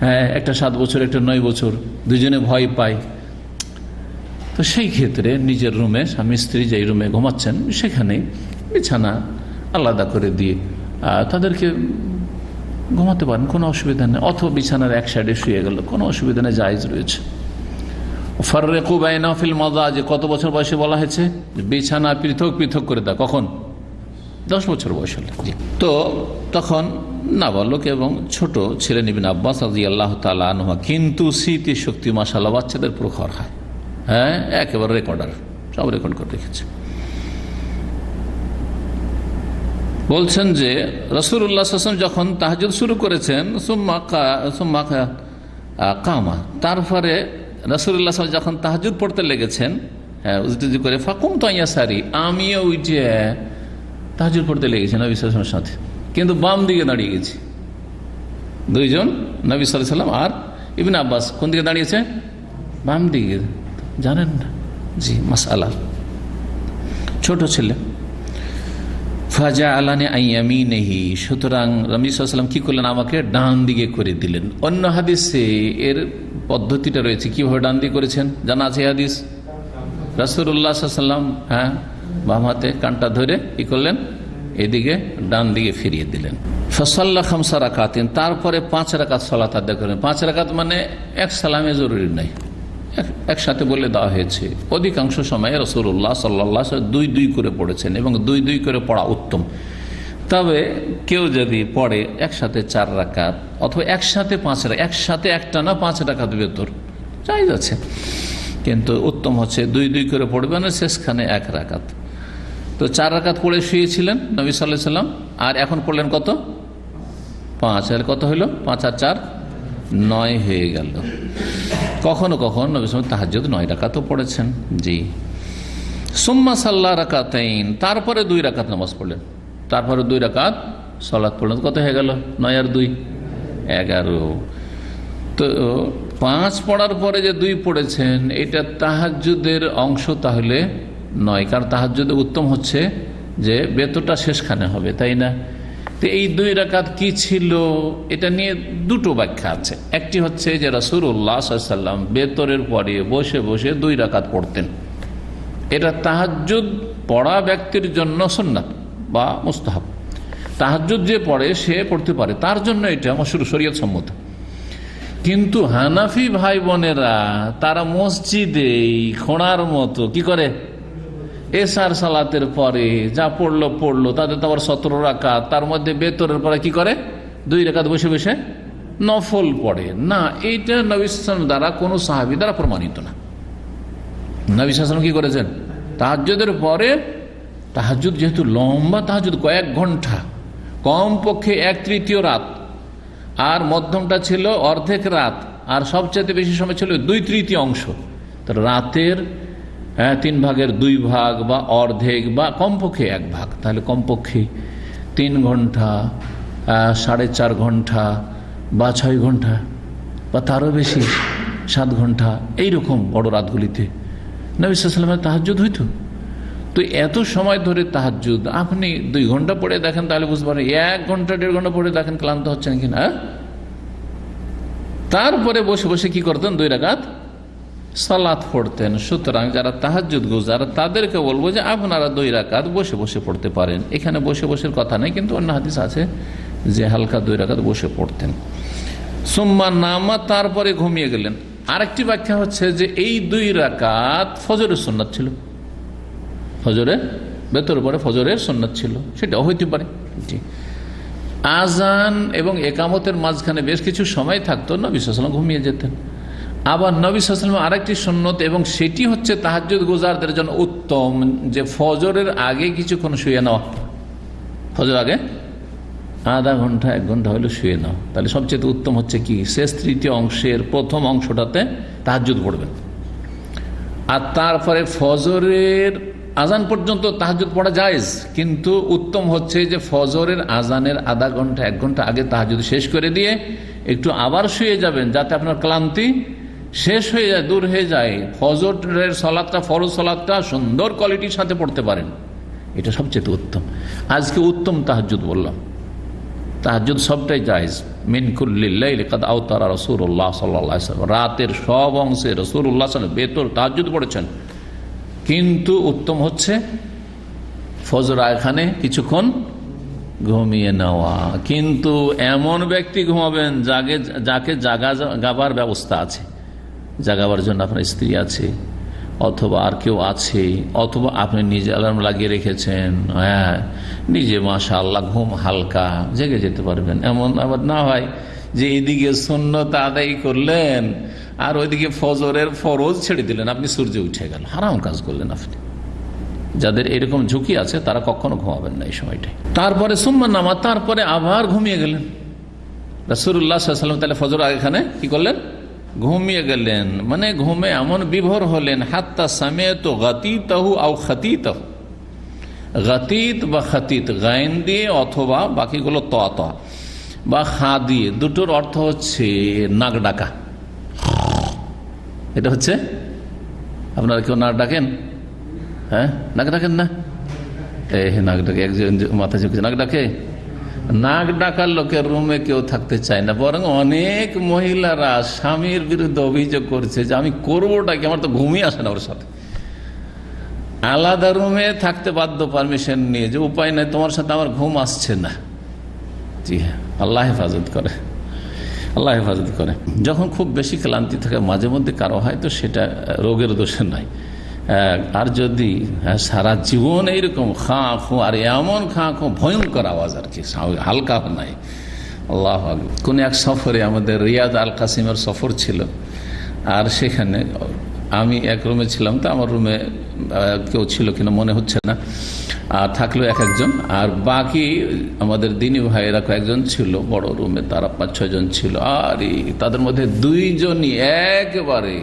হ্যাঁ, একটা 7 বছর একটা 9 বছর, দুইজনে ভয় পায়, তো সেই ক্ষেত্রে নিজের রুমে স্বামী স্ত্রী যেই রুমে ঘুমাচ্ছেন সেখানে বিছানা আলাদা করে দিয়ে তাদেরকে ঘুমাতে পারেন, কোনো অসুবিধা নেই। অথবা বিছানার এক সাইডে শুয়ে গেল, কোনো অসুবিধা নেই, জায়েজ রয়েছে। ফাররিকু বাইনা ফিল মাযাজি, কত বছর বয়সে বলা হয়েছে? বিছানা পৃথক পৃথক করে দাও, কখন? 10 বছর বয়স হলে। তো তখন নাবালক এবং ছোট ছিলেন ইবনে আব্বাস রাদিয়াল্লাহু তাআলা আনহু। কিন্তু স্মৃতি শক্তি মাশাআল্লাহ বাচ্চাদের প্রখর হয়, হ্যাঁ, একেবারে রেকর্ডার, সব রেকর্ড করে রেখেছে। বলছেন যে রাসূলুল্লাহ সাল্লাল্লাহু আলাইহি ওয়াসাল্লাম যখন তাহাজ্জুদ শুরু করেছেন, সুম্মা কামা, তারপরে রাসূলুল্লাহ সাল্লাল্লাহু আলাইহি ওয়াসাল্লাম যখন তাহাজ্জুদ পড়তে লেগেছেন, হ্যাঁ, উজু করে, ফাকুমতু আন ইয়াসারি, আমিও উঠে তাহাজ্জুদ পড়তে লেগেছি নবী সাল্লাল্লাহু আলাইহি ওয়াসাল্লামের সাথে, কিন্তু বাম দিকে দাঁড়িয়ে গেছি। দুইজন, নবী সাল্লাল্লাহু আলাইহি ওয়াসাল্লাম আর ইবনে আব্বাস, কোন দিকে দাঁড়িয়েছে? বাম দিকে। জানেন না? জি, মাসআলা, ছোট ছেলে। ফাজা আলানি আইয়ামিনেহি, সুতরাং নবী সাল্লাল্লাহু আলাইহি ওয়াসাল্লাম কি করলেন, আমাকে ডান দিকে করে দিলেন। অন্য হাদিসে এর পদ্ধতিটা রয়েছে, কিভাবে ডান দিকে করেছেন জানা আছে হাদিস। রাসূলুল্লাহ সাল্লাল্লাহু আলাইহি ওয়াসাল্লাম বাম হাতে কানটা ধরে কি করলেন, এদিকে ডান দিকে ফিরিয়ে দিলেন। ফাসাল্লা খামসা রাকাতিন, তারপরে 5 রাকাত সালাত আদায় করেন। 5 রাকাত মানে এক সালামে জরুরি নাই, একসাথে বলে দেওয়া হয়েছে। অধিকাংশ সময়ে রাসূলুল্লাহ সাল্লাল্লাহু আলাইহি ওয়াসাল্লাম 2 করে পড়েছেন এবং 2 করে পড়া উত্তম। তবে কেউ যদি পড়ে একসাথে 4 রাকাত অথবা একসাথে 5 রাকাত, একসাথে একটা না 5 রাকাত ভেতর জায়েজ আছে, কিন্তু উত্তম হচ্ছে 2 করে পড়বে না, শেষখানে 1 রাকাত। তো 4 রাকাত পড়ে শুয়েছিলেন নবী সাল্লাল্লাহু আলাইহি ওয়াসাল্লাম, আর এখন পড়লেন কত, 5। আর কত হইল, 5 আর 4 9 হয়ে গেল। কখনো কখনো নবী সাল্লাল্লাহু আলাইহি ওয়াসাল্লাম তাহাজ্জুদ 9 রাকাতও পড়েছেন। জি। সুম্মা সাল্লা রাকাতাইন, তারপরে 2 রাকাত নামাজ পড়লেন, তারপরে 2 রাকাত সালাত পড়লেন। কত হয়ে গেল, 9 আর 2 11। তো 5 পড়ার পরে যে 2 পড়েছেন, এটা তাহাজ্জুদের অংশ তাহলে নয়, কারণ তাহাজ্জুদে উত্তম হচ্ছে যে বেতরটা শেষখানে হবে, তাই না? তো এই 2 রাকাত কি ছিল, এটা নিয়ে 2 ব্যাখ্যা আছে। একটি হচ্ছে যে রাসূলুল্লাহ সাল্লাল্লাহু আলাইহি ওয়াসাল্লাম বেতরের পরে বসে বসে 2 রাকাত পড়তেন। এটা তাহাজ্জুদ পড়া ব্যক্তির জন্য সুন্নাত বা মুস্তাহাব। তাহাজ্জুদ যে পড়ে সে পড়তে পারে, তার জন্য এটা মাশরু শরীয়ত সম্মত। কিন্তু হানাফি ভাই বোনেরা তারা মসজিদে খোঁড়ার মতো কি করে, এশার সালাতের পরে যা পড়লো তাদের তো আবার 17 রাকাত, তার মধ্যে বেতরের পরে কি করে 2 রাকাত বসে বসে নফল পড়ে না। এইটা নবী সাল্লাল্লাহু আলাইহি ওয়াসাল্লাম দ্বারা কোনো সাহাবী দ্বারা প্রমাণিত না। নবী সাল্লাল্লাহু আলাইহি ওয়াসাল্লাম কি করেছেন, তাহাজ্জুদের পরে, তাহাজ্জুদ যেহেতু লম্বা তাহাজ্জুদ, কয়েক ঘন্টা, কমপক্ষে 1/3 রাত, আর মধ্যমটা ছিল অর্ধেক রাত, আর সবচেয়ে বেশি সময় ছিল 2/3 অংশ। তো রাতের 3 ভাগের 2 ভাগ বা অর্ধেক বা কমপক্ষে 1 ভাগ, তাহলে কমপক্ষে 3 ঘন্টা, 4.5 ঘন্টা বা 6 ঘন্টা বা তারও বেশি, 7 ঘন্টা, এইরকম বড় রাতগুলিতে নবী সাল্লাল্লাহু আলাইহি ওয়াসাল্লামের তাহাজ্জুদ হইতো। তো এত সময় ধরে তাহাজ্জুদ আপনি 2 ঘন্টা পড়ে দেখেন তাহলে বুঝতে পারেন, 1 ঘন্টা 1.5 ঘন্টা পড়ে দেখেন ক্লান্ত হচ্ছেন কিনা। তারপরে বসে বসে কি করতেন, 2 রাকাত সালাত পড়তেন। সুতরাং যারা তাহাজ্জুদ গুজার তাদেরকে বলবো যে আপনারা 2 রাকাত বসে বসে পড়তে পারেন। এখানে বসে বসে কথা নেই, কিন্তু অন্য হাদিস আছে যে হালকা 2 রাকাত বসে পড়তেন। সুম্মা নামা, তারপরে ঘুমিয়ে গেলেন। আরেকটি ব্যাখ্যা হচ্ছে যে এই 2 রাকাত ফজরের সুন্নাত ছিল, ফজরের বেতর পরে ফজরের সুন্নাত ছিল, সেটাও হইতে পারে। জি। আজান এবং একামতের মাঝখানে বেশ কিছু সময় থাকতো, নবী সাল্লাল্লাহু আলাইহি ওয়াসাল্লাম ঘুমিয়ে যেতেন। আবার নবী সাল্লাল্লাহু আলাইহি ওয়াসাল্লাম আরেকটি সুন্নত, এবং সেটি হচ্ছে তাহাজ্জুদ গুজারদের জন্য উত্তম, যে ফজরের আগে কিছুক্ষণ শুয়ে নেওয়া। ফজর আগে আধা ঘন্টা 1 ঘন্টা হলে শুয়ে নাও, তাহলে সবচেয়ে উত্তম হচ্ছে কি, শেষ 3য় অংশের প্রথম অংশটাতে তাহাজ্জুদ পড়বেন। আর তারপরে ফজরের আজান পর্যন্ত তাহাজ্জুদ পড়া জায়েজ, কিন্তু উত্তম হচ্ছে যে ফজরের আজানের আধা ঘন্টা 1 ঘন্টা আগে তাহাজ্জুদ শেষ করে দিয়ে একটু আবার শুয়ে যাবেন, যাতে আপনার ক্লান্তি শেষ হয়ে যায়, দূর হয়ে যায়, ফজরের সালাতটা, ফরজ সালাতটা সুন্দর কোয়ালিটির সাথে পড়তে পারেন। এটা সবচেয়ে উত্তম। আজকে উত্তম তাহাজ্জুদ বললাম, তাহাজ্জুদ সবটাই জায়েজ। মিন কুল্লিল লাইলি কাদ আওতারা রাসূলুল্লাহ সাল্লাল্লাহু আলাইহি ওয়াসাল্লাম, রাতের সব অংশে রাসূলুল্লাহ সাল্লাল্লাহু আলাইহি ওয়াসাল্লাম বেতর তাহাজ্জুদ পড়েছেন, কিন্তু উত্তম হচ্ছে ফজর এখানে কিছুক্ষণ ঘুমিয়ে নেওয়া। কিন্তু এমন ব্যক্তি ঘুমাবেন যাকে জাগাবার ব্যবস্থা আছে, জাগাবার জন্য আপনার স্ত্রী আছে অথবা আর কেউ আছে, অথবা আপনি নিজে অ্যালার্ম লাগিয়ে রেখেছেন, হ্যাঁ নিজে মাশাআল্লাহ ঘুম হালকা, জেগে যেতে পারবেন। এমন আবার না হয় যে এদিকে সুন্নত আদায় করলেন আর ওইদিকে ফজরের ফরজ ছেড়ে দিলেন, আপনি সূর্য উঠে গেল, হারাম কাজ করলেন আপনি। যাদের এরকম ঝুঁকি আছে তারা কখনো ঘুমাবেন না এই সময়টাই। তারপরে সুম্মা নামা, তারপরে আবার ঘুমিয়ে গেলেন রাসূলুল্লাহ সাল্লাল্লাহু আলাইহি ওয়াসাল্লাম। তাহলে ফজর এখানে কি করলেন, ঘুমিয়ে গেলেন, মানে ঘুমে এমন বিভোর হলেন, হাত্তা সামিআতু গাতীতাহু আও খাতীতাহু, গাতীত বা খাতীত গাইন দিয়ে অথবা বাকিগুলো তা বা খা দিয়ে, দুটোর অর্থ হচ্ছে নাক ডাকা। এটা হচ্ছে, আপনারা কেউ নাক ডাকেন? হ্যাঁ, নাক ডাকেন না? নাক ডাকে, একজন মাথা ঝুঁকেছে, নাক ডাকে। নাক ডাকার লোকের রুমে কেউ থাকতে চায় না, বরং অনেক মহিলারা স্বামীর বিরুদ্ধে অভিযোগ করছে যে আমি করবোটা কি, আমার তো ঘুমিয়ে আসে না ওর সাথে। আলাদা রুমে থাকতে বাধ্য পারমিশন নিয়ে, যে উপায় নাই, তোমার সাথে আমার ঘুম আসছে না। জি হ্যাঁ, আল্লাহ হেফাজত করে, আল্লাহ হেফাজত করে। যখন খুব বেশি ক্লান্তি থাকে মাঝে মধ্যে কারো হয়, তো সেটা রোগের দোষে নাই। আর যদি সারা জীবন এইরকম খাঁ খু, আর এমন খাঁ খু, ভয়ঙ্কর আওয়াজ আর কি, হালকা নাই। আল্লাহ কোন এক সফরে, আমাদের রিয়াদ আল কাসিমের সফর ছিল, আর সেখানে আমি এক রুমে ছিলাম, তো আমার রুমে কেউ ছিল কিনা মনে হচ্ছে না, আর থাকলো একজন, আর বাকি আমাদের দিনী ভাইয়েরা কয়েকজন ছিল বড় রুমে, তারা 5-6 জন ছিল। আর তাদের মধ্যে 2 জনই একেবারে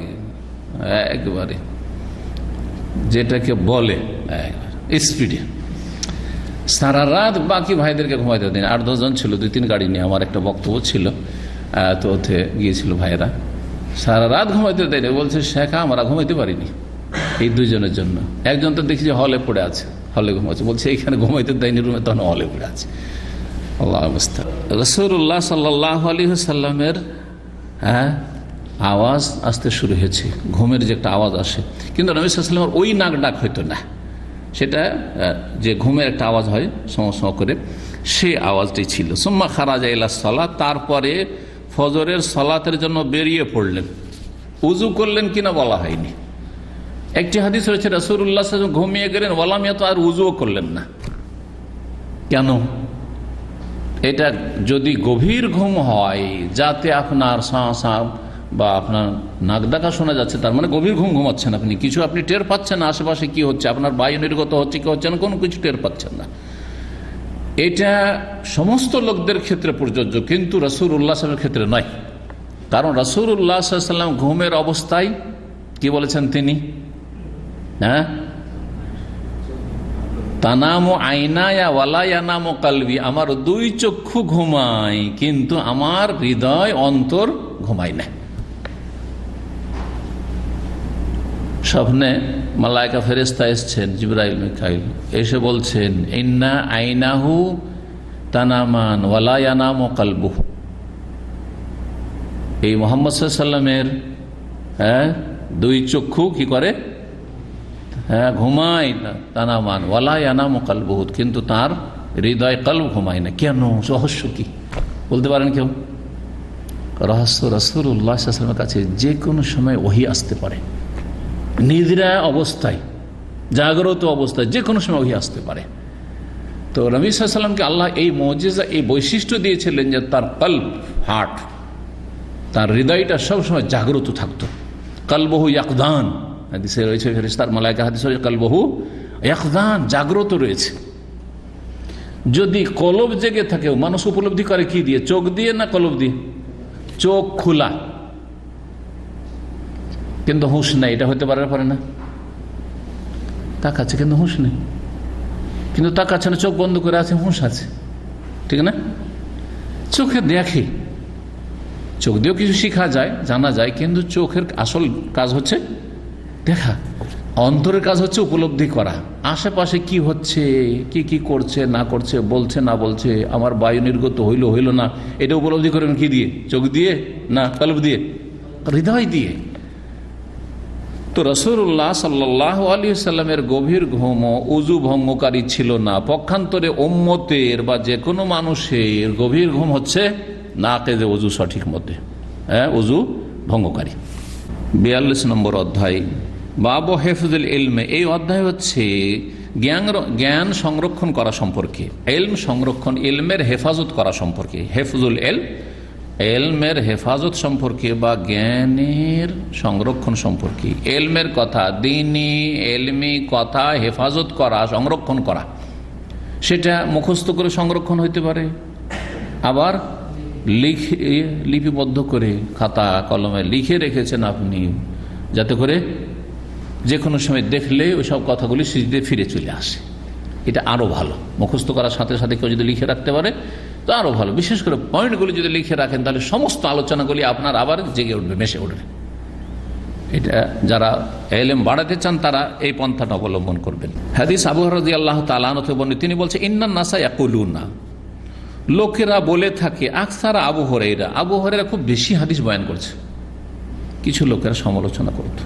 যেটাকে বলে স্পিডে সারা রাত বাকি ভাইদেরকে ঘুমাইতে দিন। 8-10 জন ছিল, 2-3 গাড়ি নিয়ে আমার একটা বক্তব্য ছিল, তো ওতে গিয়েছিল ভাইয়েরা, সারা রাত ঘুমাইতে দেয়নি। বলছে শেখা আমরা ঘুমাইতে পারিনি এই 2 জনের জন্য। একজন তো দেখি যে হলে পড়ে আছে, হলে ঘুমাচ্ছে, বলছে এইখানে ঘুমাইতে দেয়নি রুমে, তখন হলে পড়ে আছে। আল্লাহ অবস্থা। রাসূলুল্লাহ সাল্লাল্লাহু আলাইহি ওয়াসাল্লামের আওয়াজ আসতে শুরু হয়েছে, ঘুমের যে একটা আওয়াজ আসে, কিন্তু নবী সাল্লাল্লাহু আলাইহি ওয়াসাল্লামের ওই নাক ডাক হইতো না, সেটা যে ঘুমের একটা আওয়াজ হয় সম করে, সে আওয়াজটাই ছিল। সুম্মা খারাজা ইলা সালাত, তারপরে ফজরের সালাতের জন্য বেরিয়ে পড়লেন। উজু করলেন কিনা বলা হয়নি। একটি হাদিস রয়েছে রাসূলুল্লাহ সাল্লাল্লাহু আলাইহি ওয়াসাল্লাম ঘুমিয়ে গেলেন, ওয়ালামিয়াত, আর উজুও করলেন না। কেন? এটা যদি গভীর ঘুম হয়, যাতে আপনার সাঁ বা আপনার নাক ডাকা শোনা যাচ্ছে, তার মানে গভীর ঘুম ঘুমাচ্ছেন আপনি, কিছু আপনি টের পাচ্ছেন না আশেপাশে কি হচ্ছে, আপনার বায়ু নির্গত হচ্ছে কি হচ্ছে না, কোনো কিছু টের পাচ্ছেন না। এটা সমস্ত লোকদের ক্ষেত্রে প্রযোজ্য, কিন্তু রাসূলুল্লাহ সাল্লাল্লাহু আলাইহি ওয়াসাল্লামের ক্ষেত্রে নয়। কারণ রাসূলুল্লাহ সাল্লাল্লাহু আলাইহি ওয়াসাল্লাম ঘুমের অবস্থায় কি বলেছেন তিনি? তানামু আইনায়া ওয়ালা ইয়ানামু কলবি, আমার 2 চক্ষু ঘুমায়, কিন্তু আমার হৃদয় অন্তর ঘুমায় না। স্বপ্নে মালায়েকা ফেরেশতা এসছেন, জিবরাইল মিকাইল, এসে বলছেন ইন্না আইনাহু তানামান ওয়ালা ইয়ানামু কলবুহু, এই মুহাম্মদ সাল্লাল্লাহু আলাইহি ওয়াসাল্লামের 2 চক্ষু কি করে? ঘুমায় না, তানামান ওয়ালা ইয়ানামু কলবুহু, কিন্তু তার হৃদয় কলব ঘুমায় না। কেন? রহস্য কি বলতে পারেন কেউ? রহস্য, রাসূলুল্লাহ সাল্লাল্লাহু আলাইহি ওয়াসাল্লামের কাছে যে কোনো সময় ওহী আসতে পারে, নিদ্রা অবস্থায়, জাগ্রত অবস্থায়, যে কোনো সময় ওহী আসতে পারে। তো নবী সাল্লাল্লাহু আলাইহি ওয়াসাল্লামকে আল্লাহ এই মুজিজা, এই বৈশিষ্ট্য দিয়েছিলেন যে তার কলব, হার্ট, তার হৃদয়টা সবসময় জাগ্রত থাকতো। কলবহু ইয়াকদান, হাদিসে রয়েছে, ফেরেশতার মালায়েকা হাদিসে রয়েছে কলবহু ইয়াকদান, জাগ্রত রয়েছে। যদি কলব জেগে থাকে, মানুষ উপলব্ধি করে কি দিয়ে? চোখ দিয়ে না কলব দিয়ে? চোখ খোলা, কিন্তু হুঁশ নেই। এটা হতে পারে না? তাকাচ্ছে কিন্তু হুঁশ নেই, কিন্তু তাকাচ্ছে না, চোখ বন্ধ করে আছে, হুঁশ আছে, ঠিক না? চোখে দেখে, চোখ দিয়েও কিছু শেখা যায়, জানা যায়, কিন্তু চোখের আসল কাজ হচ্ছে দেখা, অন্তরের কাজ হচ্ছে উপলব্ধি করা, আশেপাশে কি হচ্ছে, কি করছে না করছে, বলছে না বলছে, আমার বায়ু নির্গত হইল না, এটা উপলব্ধি করবেন কি দিয়ে? চোখ দিয়ে না কলব দিয়ে? হৃদয় দিয়ে। তো রাসূলুল্লাহ সাল্লাল্লাহু আলাইহি ওয়াসাল্লামের গভীর ঘুম উযু ভঙ্গকারী ছিল না। পক্ষান্তরে উম্মতের বা যে কোনো মানুষের গভীর ঘুম হচ্ছে নাকেদে উযু, সঠিক মতে উযু ভঙ্গকারী। 42 নম্বর অধ্যায়, বাবু হেফজুল ইলমে। এই অধ্যায় হচ্ছে জ্ঞান সংরক্ষণ করা সম্পর্কে, ইলম সংরক্ষণ, ইলমের হেফাজত করা সম্পর্কে। হেফজুল ইলম, এলমের হেফাজত সম্পর্কে বা জ্ঞানের সংরক্ষণ সম্পর্কে। এলমের কথা, দ্বীনি এলমি কথা হেফাজত করা, সংরক্ষণ করা, সেটা মুখস্থ করে সংরক্ষণ হইতে পারে, আবার লিপিবদ্ধ করে খাতা কলমে লিখে রেখেছেন আপনি, যাতে করে যে কোনো সময় দেখলে ওই সব কথাগুলি সিজদে ফিরে চলে আসে। এটা আরও ভালো। মুখস্থ করার সাথে সাথে কেউ যদি লিখে রাখতে পারে তো আরও ভালো। বিশেষ করে পয়েন্টগুলি যদি লিখে রাখেন, তাহলে সমস্ত আলোচনাগুলি আপনার আবার জেগে উঠবে, মেশে উঠবে। এটা যারা ইলম বাড়াতে চান তারা এই পন্থাটা অবলম্বন করবেন। হাদিস আবু হুরায়রা রাদিয়াল্লাহু তাআলা আনহু থেকে বর্ণিত, তিনি বলছেন ইন্নান নাসা ইয়াকুলুনা, লোকেরা বলে থাকে, আকসারা আবু হুরায়রা খুব বেশি হাদিস বয়ান করছে। কিছু লোকেরা সমালোচনা করত,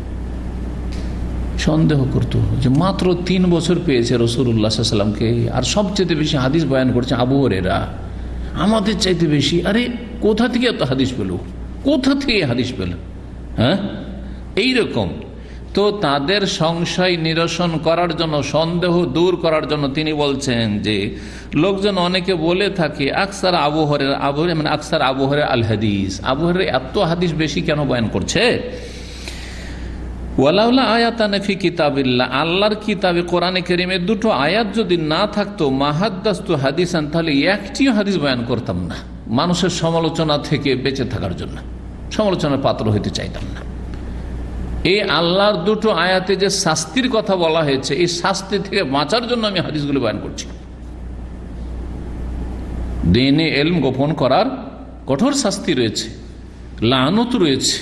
সন্দেহ করত যে মাত্র 3 বছর পেয়েছে রাসূলুল্লাহ সাল্লাল্লাহু আলাইহি ওয়াসাল্লামকে, আর সবচেয়ে বেশি হাদিস বয়ান করছে আবু হুরায়রা, আমাদের চাইতে বেশি। আরে কোথা থেকে এত হাদিস পেল, কোথা থেকে হাদিস পেল? হ্যাঁ, এইরকম। তো তাদের সংশয় নিরসন করার জন্য, সন্দেহ দূর করার জন্য তিনি বলছেন যে লোকজন অনেকে বলে থাকে আকসার আবু হুরায়রা মানে আকসার আবু হুরায়রা আল হাদিস, আবু হুরায়রা এত হাদিস বেশি কেন বয়ান করছে? ওয়ালাউলা আয়াতান ফি কিতাবিল্লাহ, আল্লাহর কিতাবে কোরআনে কারীমে 2টো আয়াত যদি না থাকতো, মাহাদ্দাস্তু হাদিসান, তাহলে একটিও হাদিস বয়ান করতাম না। মানুষের সমালোচনা থেকে বেঁচে থাকার জন্য, সমালোচনার পাত্র হইতে চাইতাম না। এই আল্লাহর 2টো আয়াতে যে শাস্তির কথা বলা হয়েছে, এই শাস্তি থেকে বাঁচার জন্য আমি হাদিসগুলো বয়ান করছি। দ্বীনে ইলম গোপন করার কঠোর শাস্তি রয়েছে, লানত রয়েছে।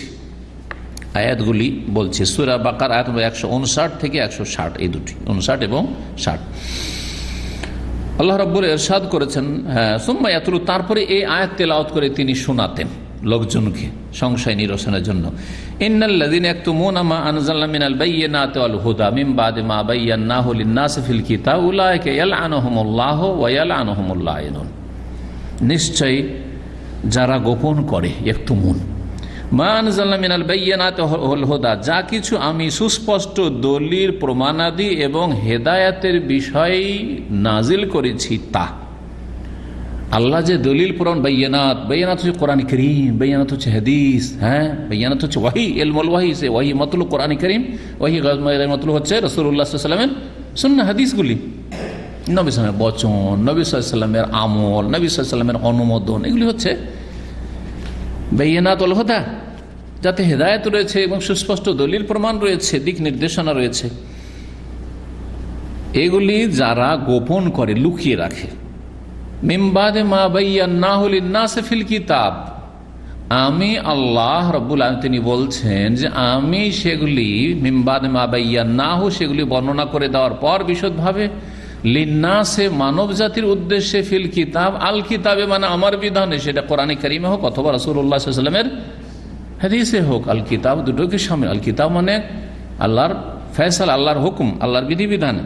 আয়াতগুলি বলছে সূরা বাকারা আয়াত 159 থেকে 160, এই দুটি 59 এবং 60। আল্লাহ রাব্বুল ইরশাদ করেছেন, হ্যাঁ, সুম্মা ইয়াতলু, তারপরে এই আয়াত তেলাওয়াত করে তিনি শোনাতেন লোকজনকে সংশয় নিরসনের জন্য। ইন্নাল্লাযীনা ইয়াকতুমুনা মা আনজালনা মিনাল বায়্যিনাতি ওয়াল হুদা মিন বাদি মা বায়্যানাহু লিন-নাসি ফিল কিতাব উলাইকা ইয়ালআনুহুমুল্লাহু ওয়া ইয়ালআনুহুমুল লাঈনুন, নিশ্চয়ই যারা গোপন করে, ইয়াকতুমুন মা আনজালনা মিনাল বায়্যিনাতি ওয়াল হুদা, যা কিছু আমি সুস্পষ্ট দলিল প্রমাণাদি এবং হেদায়েতের বিষয় নাজিল করেছি তা। আল্লাহ যে দলিল প্রমাণ, বাইয়ানাত হচ্ছে কোরআন কারীম, বাইয়ানাত হচ্ছে হাদিস, হ্যাঁ, বাইয়ানাত হচ্ছে ওয়াহি, ইলমুল ওয়াহি, সে ওয়াহি মতলু কোরআন কারীম, ওয়াহি মতলু হচ্ছে রাসূলুল্লাহ সাল্লাল্লাহু আলাইহি ওয়াসাল্লামের সুন্নাহ, হাদিসগুলি নবী সাল্লাল্লাহু আলাইহি ওয়াসাল্লামের বচন, নবী সাল্লাল্লাহু আলাইহি ওয়াসাল্লামের আমল, নবী সাল্লাল্লাহু আলাইহি ওয়াসাল্লামের অনুমোদন, এগুলি হচ্ছে বাইয়ানাত ওয়াল হুদা, যাতে হেদায়েত রয়েছে এবং সুস্পষ্ট দলিল প্রমাণ রয়েছে, দিক নির্দেশনা রয়েছে। এগুলি যারা গোপন করে, লুকিয়ে রাখে, মিন বাদি মা বায়্যানাহু লিন-নাসি ফিল কিতাব, আমি আল্লাহ রাব্বুল আলামিন তিনি বলছেন যে আমি সেগুলি মিন বাদি মা বায়্যানাহু, সেগুলি বর্ণনা করে দেওয়ার পর বিশদভাবে, লিন-নাসি মানব জাতির উদ্দেশ্যে, ফিল কিতাব, আল কিতাবে মানে আমার বিধানে, সেটা কোরআনে কারীমে হোক অথবা রাসূলুল্লাহ সাল্লাল্লাহু আলাইহি ওয়াসাল্লামের হাদিসে হোক। আল কিতাব দুটোকে সামনে, আল কিতাব মানে আল্লাহর ফয়সালা, আল্লাহর হুকুম, আল্লাহর বিধিবিধান।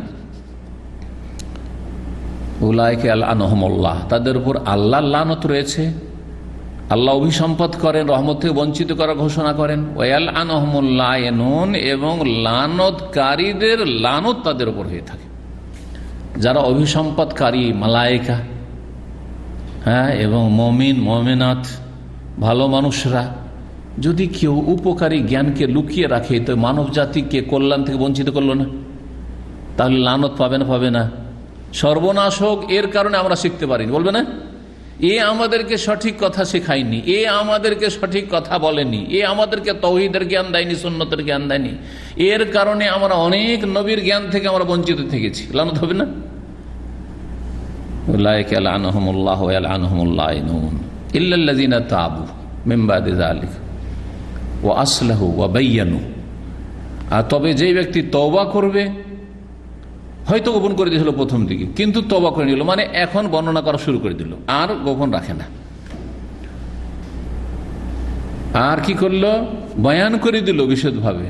উলাইকা লাআনহুমুল্লাহ, তাদের উপর আল্লাহর লানত রয়েছে, আল্লাহ অভিসম্পদ করেন, রহমত থেকে বঞ্চিত করার ঘোষণা করেন। ওয়াল লাআনহুমুল লাঈনুন, এবং লানতকারীদের লানত তাদের উপর হয়ে থাকে। যারা অভিসম্পদকারী মালায়েকা, হ্যাঁ, এবং মুমিন মুমিনাত, ভালো মানুষরা, যদি কেউ উপকারী জ্ঞানকে লুকিয়ে রাখে, তো মানব জাতিকে কল্যাণ থেকে বঞ্চিত করলো না, তাহলে লানত পাবে না? পাবে না। সর্বনাশ হোক, এর কারণে আমরা শিখতে পারিনি, বলবে না? এ আমাদেরকে সঠিক কথা শেখায়নি, এ আমাদেরকে সঠিক কথা বলেনি, এ আমাদেরকে তাওহীদের জ্ঞান দেয়নি, সুন্নতের জ্ঞান দেয়নি, এর কারণে আমরা অনেক নবীর জ্ঞান থেকে আমরা বঞ্চিত থেকেছি। লানত হবে না? উলাইকা লাআনহুমুল্লাহু ওয়া লাআনহুমুল লাঈনুন ইল্লাল্লাযীনা তাবু মিন বাদি যালিকা ওয়া আসলাহু ওয়া বায়্যানু, আর তবে যেই ব্যক্তি তওবা করবে, হয়তো গোপন করে দিয়েছিল প্রথম দিকে, কিন্তু তওবা করে নিল, মানে এখন বর্ণনা করা শুরু করে দিল, আর গোপন রাখে না, আর কি করলো, বয়ান করে দিল বিশদভাবে,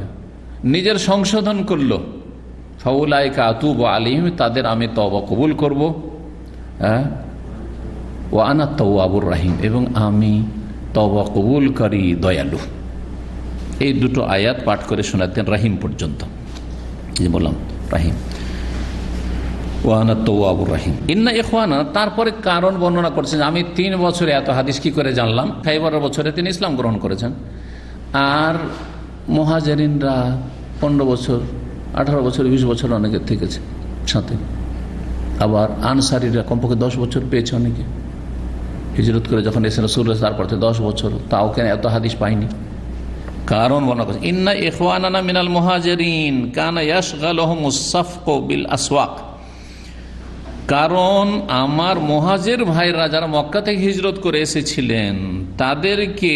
নিজের সংশোধন করলো। ফাউলাইকা আতুবু আলাইহিম, তাদের আমি তওবা কবুল করব, ওয়া আনা তাওয়াবুর রাহিম, এবং আমি তওবা কবুলকারী দয়ালু। এই 2টো আয়াত পাঠ করে শোনাতেন রাহিম পর্যন্ত, যে বললাম রাহিম, ওয়ানা তাওয়াবুর রাহিম। ইন্না ইখওয়ানা, তারপরে কারণ বর্ণনা করছেন, আমি 3 বছরে এত হাদিস কি করে জানলাম? খাইবারের বছরে তিনি ইসলাম গ্রহণ করেছেন, আর মুহাজিরিনরা 15 বছর, 18 বছর, 20 বছর অনেকে থেকেছে সাথে, আবার আনসারীরা কমপক্ষে 10 বছর পেয়েছে, অনেকে হিজরত করে যখন এসে রাসূলুল্লাহ, তারপর 10 বছর, তাও কেন এত হাদিস পাইনি? কারণ বর্ণনা করছেন, ইন্না ইখওয়ানানা মিনাল মুহাজিরিন কানা ইয়াশগালুহুমুস সাফকু বিল আসওয়াক, কারণ আমার মুহাজির ভাইরা যারা মক্কা থেকে হিজরত করে এসেছিলেন তাদেরকে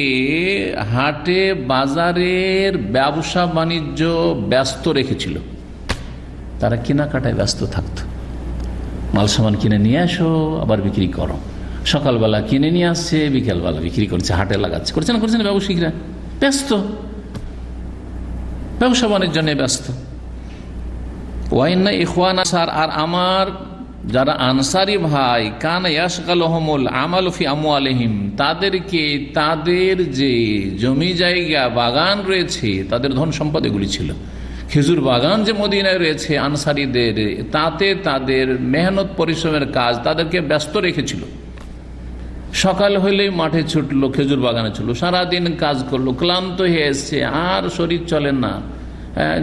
হাটে বাজারের ব্যবসা বাণিজ্য ব্যস্ত রেখেছিল। তারা কেনাকাটায় ব্যস্ত থাকতো। মাল সামান কিনে নিয়ে আসো, আবার বিক্রি করো। সকালবেলা কিনে নিয়ে আসছে, বিকেলবেলা বিক্রি করছে, হাটে লাগাচ্ছে। করছে না ব্যবসায়িকরা ব্যস্ত, ব্যবসা বাণিজ্য নিয়ে ব্যস্ত। ওয়াইন্না ইখওয়ান আনসার, আর আমার যারা আনসারি ভাই, কান ইয়াশগালুহুমুল আমালু ফি আমওয়ালিহিম, তাদেরকে তাদের যে জমি জায়গা বাগান রয়েছে, তাদের ধন সম্পদ এগুলি ছিল। খেজুর বাগান যে মদিনায় রয়েছে আনসারীদের, তাতে তাদের মেহনত পরিশ্রমের কাজ তাদেরকে ব্যস্ত রেখেছিল। সকাল হইলেই মাঠে ছুটলো, খেজুর বাগানে ছুটলো, সারাদিন কাজ করলো, ক্লান্ত হয়ে এসছে, আর শরীর চলে না,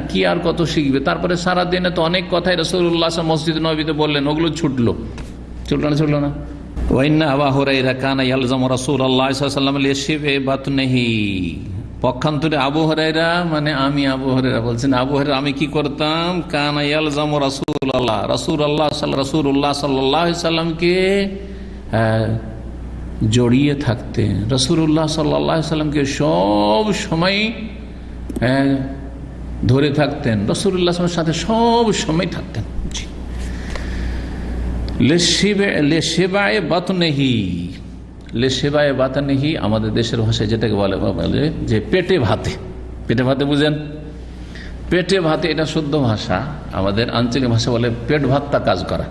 কি আর কত শিখবে। তারপরে সারাদিনে তো অনেক কথাই রাসূলুল্লাহ মসজিদ নববীতে বললেন, ওগুলো ছুটলো না। ওয়াইন্না আবু হুরায়রা কানা ইয়ালজামু রাসূলুল্লাহ সাল্লাল্লাহু আলাইহি ওয়াসাল্লাম লিশিফি বাতনিহি। পক্ষান্তরে আবু হুরায়রা, মানে আমি আবু হুরায়রা বলছেন, আবু হুরায়রা আমি কি করতাম, কানা ইয়ালজামু রাসূলুল্লাহ রাসূলুল্লাহ সাল্লাল্লাহু আলাইহি ওয়াসাল্লামকে জড়িয়ে থাকতেন। রাসূলুল্লাহ সাল্লাল্লাহু আলাইহি ওয়াসাল্লামকে সব সময় ধরে থাকতেন, রাসূলুল্লাহর সাথে সব সময় থাকতেন। লেশেবায়ে বাতনেহি, আমাদের দেশের ভাষায় যেটাকে বলে যে পেটে ভাতে বুঝেন, পেটে ভাতে, এটা শুদ্ধ ভাষা। আমাদের আঞ্চলিক ভাষা বলে পেট ভাতটা কাজ করা।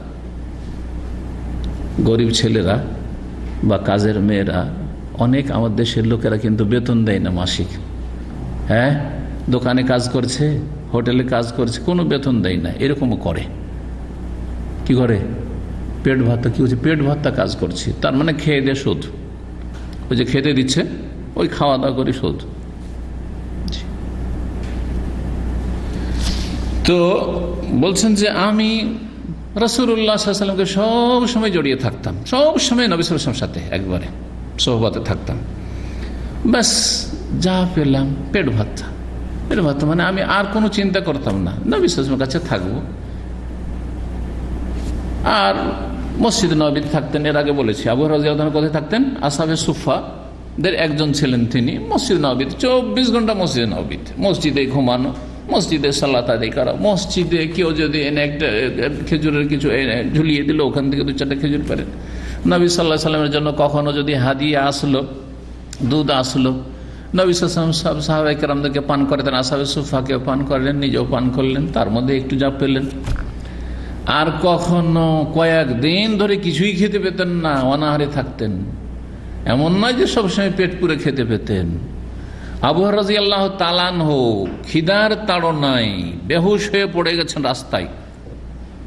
গরিব ছেলেরা বা কাজের মেয়েরা, অনেক আমার দেশের লোকেরা কিন্তু বেতন দেয় না মাসিক। দোকানে কাজ করছে, হোটেলে কাজ করছে, কোনো বেতন দেয় না, এরকমও করে। কি করে? পেট ভাতটা কি হচ্ছে, পেট ভাতটা কাজ করছে, তার মানে খেয়ে দিয়ে শোধ। ওই যে খেতে দিচ্ছে, ওই খাওয়া দাওয়া করে শোধ। তো বলছেন যে আমি রাসূলুল্লাহ সাল্লাল্লাহু আলাইহি ওয়াসাল্লামকে সব সময় জড়িয়ে থাকতাম, সব সময় নবী সাল্লাল্লাহু আলাইহি ওয়াসাল্লামের সাথে একবারে সোহবতে থাকতাম। ব্যাস যা পেলাম পেট ভাত মানে আমি আর কোনো চিন্তা করতাম না, নবী সাল্লাল্লাহু আলাইহি ওয়াসাল্লামের কাছে থাকবো। আর মসজিদ নববীতে থাকতেন, এর আগে বলেছি। আবু হুরায়রা রাদিয়াল্লাহু আনহু কোথায় থাকতেন? আসহাবে সুফফাদের একজন ছিলেন তিনি। মসজিদ নববীতে 24 ঘন্টা মসজিদ নববীতে, মসজিদে ঘুমানো, মসজিদে সালাত আদায় করা। মসজিদে কেউ যদি এনে একটা খেজুরের কিছু ঝুলিয়ে দিল, ওখান থেকে 2-4টা খেজুর পেলেন। নবী সাল্লাল্লাহু আলাইহি ওয়াসাল্লামের জন্য কখনো যদি হাদিয়া আসলো, দুধ আসলো, নবী সাল্লাল্লাহু আলাইহি ওয়াসাল্লাম সাহাবায়ে কেরামদেরকে পান করাতেন, আসহাবে সুফফাকেও পান করলেন, নিজেও পান করলেন, তার মধ্যে একটু যা পেলেন। আর কখনো কয়েকদিন ধরে কিছুই খেতে পেতেন না, অনাহারে থাকতেন। এমন নয় যে সবসময় পেট পুরে খেতে পেতেন। আবু হুরায়রা রাদিয়াল্লাহু তাআলা আনহু খিদার তাড়নায় বেহুশ হয়ে পড়ে গেছেন রাস্তায়,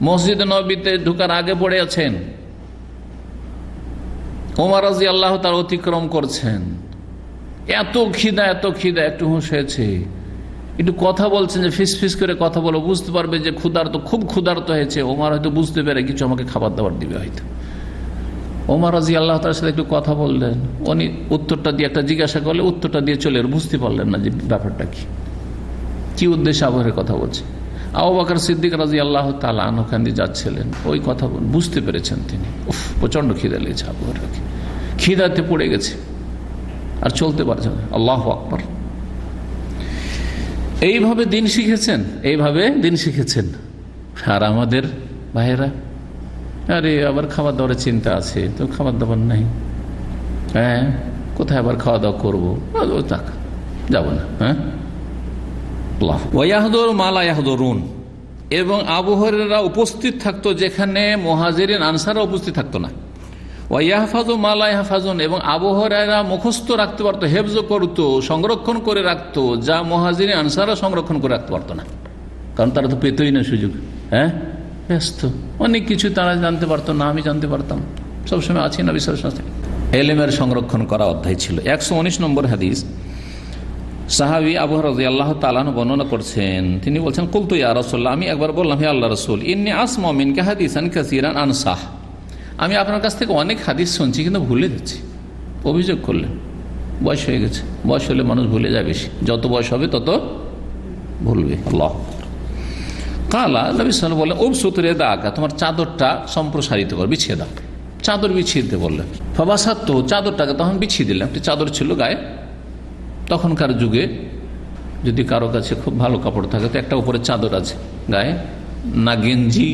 মসজিদ নববীতে ঢোকার আগে পড়ে আছেন। ওমর রাদিয়াল্লাহু তাআলা অতিক্রম করছেন, এত খিদা একটু হুঁশ হয়েছে, একটু কথা বলছেন, যে ফিস করে কথা বলো, বুঝতে পারবে যে খুব ক্ষুধার্ত হয়েছে। ওমর হয়তো বুঝতে পেরে কিছু আমাকে খাবার দাবার দিবে হয়তো। ওমর রাদিয়াল্লাহু তাআলার সাথে একটু কথা বললেন, উনি উত্তরটা দিয়ে, একটা জিজ্ঞাসা করলে উত্তরটা দিয়ে চলে, বুঝতে পারলেন না যে ব্যাপারটা কি উদ্দেশ্যে আবু হুরায়রা কথা বলছে। আবু বকর সিদ্দিক রাদিয়াল্লাহু তাআলা আনহু ওখান দিয়ে যাচ্ছিলেন, ওই কথা বুঝতে পেরেছেন তিনি। প্রচন্ড খিদা লেগেছে আবু হুরায়রাকে, খিদাতে পড়ে গেছে, আর চলতে পারছে না। আল্লাহু আকবার। এইভাবে দিন শিখেছেন। আর আমাদের ভাইয়েরা, আরে আবার খাবার দাবারের চিন্তা আছে, তো খাবার দাবার নাই, কোথায় আবার খাওয়া দাওয়া করবো, যাবো না। ওয়াহদুর মা লা ইয়াহদুরুন, এবং আবু হুরায়রা উপস্থিত থাকতো যেখানে মুহাজিরিন আনসাররা উপস্থিত থাকতো না। ওয়াহফাজু মা লা ইয়াহফাজুন, এবং আবু হুরায়রা মুখস্থ রাখতে পারতো, হেফজ করতো, সংরক্ষণ করে রাখতো, যা মুহাজিরিন আনসাররা সংরক্ষণ করে রাখতে পারতো না। কারণ তারা তো পেতই না সুযোগ, ব্যস্ত, অনেক কিছু তারা জানতে পারতো না, আমি জানতে পারতাম, সবসময় আছি নবী সাল্লাল্লাহু আলাইহি ওয়াসাল্লাম। এলেমের সংরক্ষণ করা অধ্যায় ছিল। 119 নম্বর হাদিস, সাহাবী আবু হুরায়রা রাদিয়াল্লাহু তাআলা আনহু বর্ণনা করছেন, তিনি বলছেন, কুলতু ইয়া রাসূলুল্লাহ, আমি একবার বললাম, হে আল্লাহর রাসূল, ইন্নী আসমাউ মিনকা হাদিসান কাসীরান আনসাহ, আমি আপনার কাছ থেকে অনেক হাদিস শুনছি কিন্তু ভুলে যাচ্ছি। অভিযোগ করলেন, বয়স হয়ে গেছে, বয়স হলে মানুষ ভুলে যায় বেশি, যত বয়স হবে তত ভুলবে। আল্লাহ। কালা নবী সাল্লাল্লাহু আলাইহি ওয়াসাল্লাম বললেন উবসুতরে দাকা, তোমার চাদরটা সম্প্রসারিত কর, বিছিয়ে দাও। চাদর বিছিয়ে দিতে বললেন। ফাবাসাত, চাদরটাকে তখন বিছিয়ে দিলাম। একটি চাদর ছিল গায়ে। তখনকার যুগে যদি কারো কাছে খুব ভালো কাপড় থাকে তো একটা উপরে চাদর আছে গায়ে, না গেঞ্জি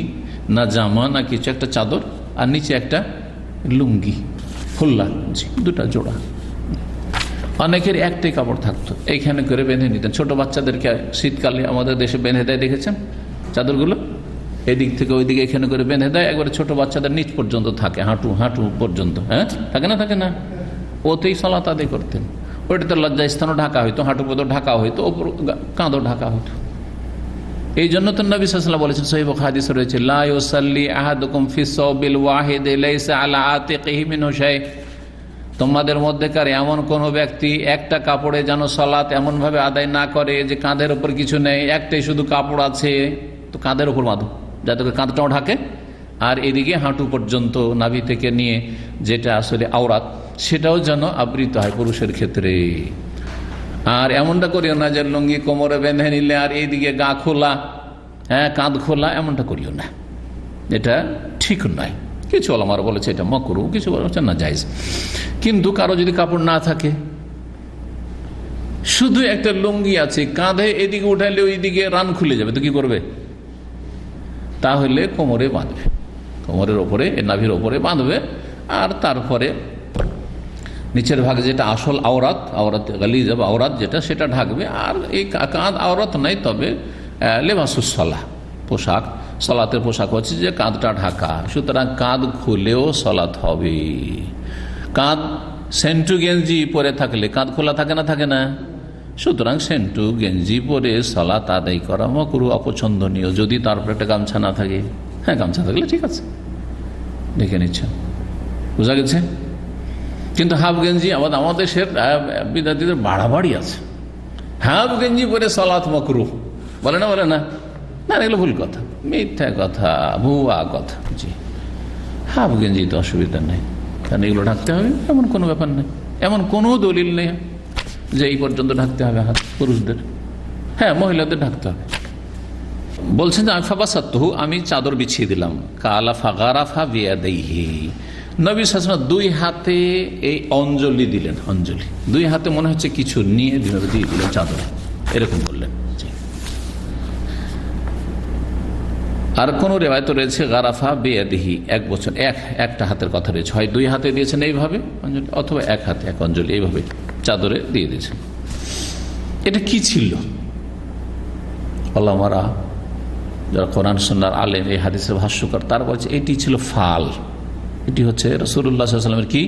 না জামা না কিছু, একটা চাদর আর নিচে একটা লুঙ্গি ফুল্লা, দুটা জোড়া। অনেকের একটাই কাপড় থাকতো, এইখানে করে বেঁধে নিতেন। ছোট বাচ্চাদেরকে শীতকালে আমাদের দেশে বেঁধে দেয়, দেখেছেন চাদরগুলো এদিক থেকে ওইদিকে এখানে করে বেঁধে দেয়, একবারে ছোট বাচ্চাদের নিচ পর্যন্ত থাকে, হাঁটু হাঁটু পর্যন্ত। হ্যাঁ, থাকে না, ওতেই সালাত আদায় করতেন। ওইটাতে লজ্জা স্থানও ঢাকা হইতো, হাঁটু পর্যন্ত ঢাকা হইতো, ওপর কাঁধও ঢাকা হইতো। এই জন্য তো নবী সাল্লাল্লাহু আলাইহি ওয়াসাল্লাম বলেছেন, সহিহ হাদিস রয়েছে, লা ইউসাল্লি আহাদুকুম ফি সাওবিল ওয়াহিদ লাইসা আলা আতিকিহি মিনহু শাই, তোমাদের মধ্যেকার এমন কোন ব্যক্তি একটা কাপড়ে যেন সালাত এমন ভাবে আদায় না করে যে কাঁধের উপর কিছু নেই, একটাই শুধু কাপড় আছে, তো কাঁধের উপর বাঁধো যাতে করে কাঁধটাও ঢাকে, আর এদিকে হাঁটু পর্যন্ত নাভি থেকে নিয়ে যেটা আসলে আওরাত সেটাও যেন আবৃত হয় পুরুষের ক্ষেত্রে। আর এমনটা করিও না যে লুঙ্গি কোমরে বেঁধে নিলে আর এইদিকে গা খোলা, হ্যাঁ কাঁধ খোলা, এমনটা করিও না, এটা ঠিক নয়। কিছু ওলামারা বলেছে এটা মাকরুহ, কিছু বলেছে না জায়েজ। কিন্তু কারো যদি কাপড় না থাকে, শুধু একটা লুঙ্গি আছে, কাঁধে এদিকে উঠাইলে ওইদিকে রান খুলে যাবে, তো কি করবে? তাহলে কোমরে বাঁধবে, কোমরের ওপরে নাভির ওপরে বাঁধবে, আর তারপরে নিচের ভাগে যেটা আসল আওরাত গালিজ আওরাত যেটা, সেটা ঢাকবে। আর এই কাঁধ আওরাত নাই, তবে লেবাসুস সালাহ, পোশাক, সালাতের পোশাক হচ্ছে যে কাঁধটা ঢাকা, সুতরাং কাঁধ খুলেও সালাত হবে। কাঁধ সেন্টু গেঞ্জি পরে থাকলে কাঁধ খোলা থাকে না, সুতরাং সেন্টু গেঞ্জি পরে সালাত আদায় করা মাকরুহ, অপছন্দনীয়, যদি তারপর একটা গামছা না থাকে। হ্যাঁ, গামছা থাকলে ঠিক আছে, দেখে নিচ্ছেন, বোঝা গেছে। কিন্তু হাফ গেঞ্জি আমাদের দেশের বিদ্যার্থীদের বাড়াবাড়ি আছে, হাফ গেঞ্জি পরে সালাত মাকরুহ, বলে না, এগুলো ভুল কথা, মিথ্যা কথা, ভুয়া কথা। জি, হাফ গেঞ্জি তো অসুবিধা নেই, কারণ এগুলো ঢাকতে হবে এমন কোনো ব্যাপার নেই, এমন কোনো দলিল নেই যে এই পর্যন্ত ঢাকতে হবে হাত পুরুষদের। হ্যাঁ, মহিলাদের ঢাকতে হবে। বলছেন যে ফাবাসাতহু, আমি চাদর বিছিয়ে দিলাম। কালা ফাগারাফা বিয়াদাইহি, নবী সাল্লাল্লাহু আলাইহি ওয়াসাল্লাম দুই হাতে এই অঞ্জলি দিলেন। অঞ্জলি দুই হাতে মনে হচ্ছে কিছু নিয়ে দিয়ে দিলেন চাদরে, এরকম বললেন। আর কোন রেওয়ায়ত রয়েছে গারাফা বিয়াদিহি, এক বছর একটা হাতের কথা রয়েছে, হয় দুই হাতে দিয়েছেন এইভাবে অঞ্জলি, অথবা এক হাতে এক অঞ্জলি এইভাবে চাদরে দিয়ে দিয়েছেন। এটা কি ছিল? ওলামারা যারা কোরআন সুন্নাহর আলেম, এই হাদিসের ভাষ্যকার, তারা বলছে এটি ছিল ফাল। এটি হচ্ছে রাসূলুল্লাহ সাল্লাল্লাহু আলাইহি ওয়াসাল্লামের কি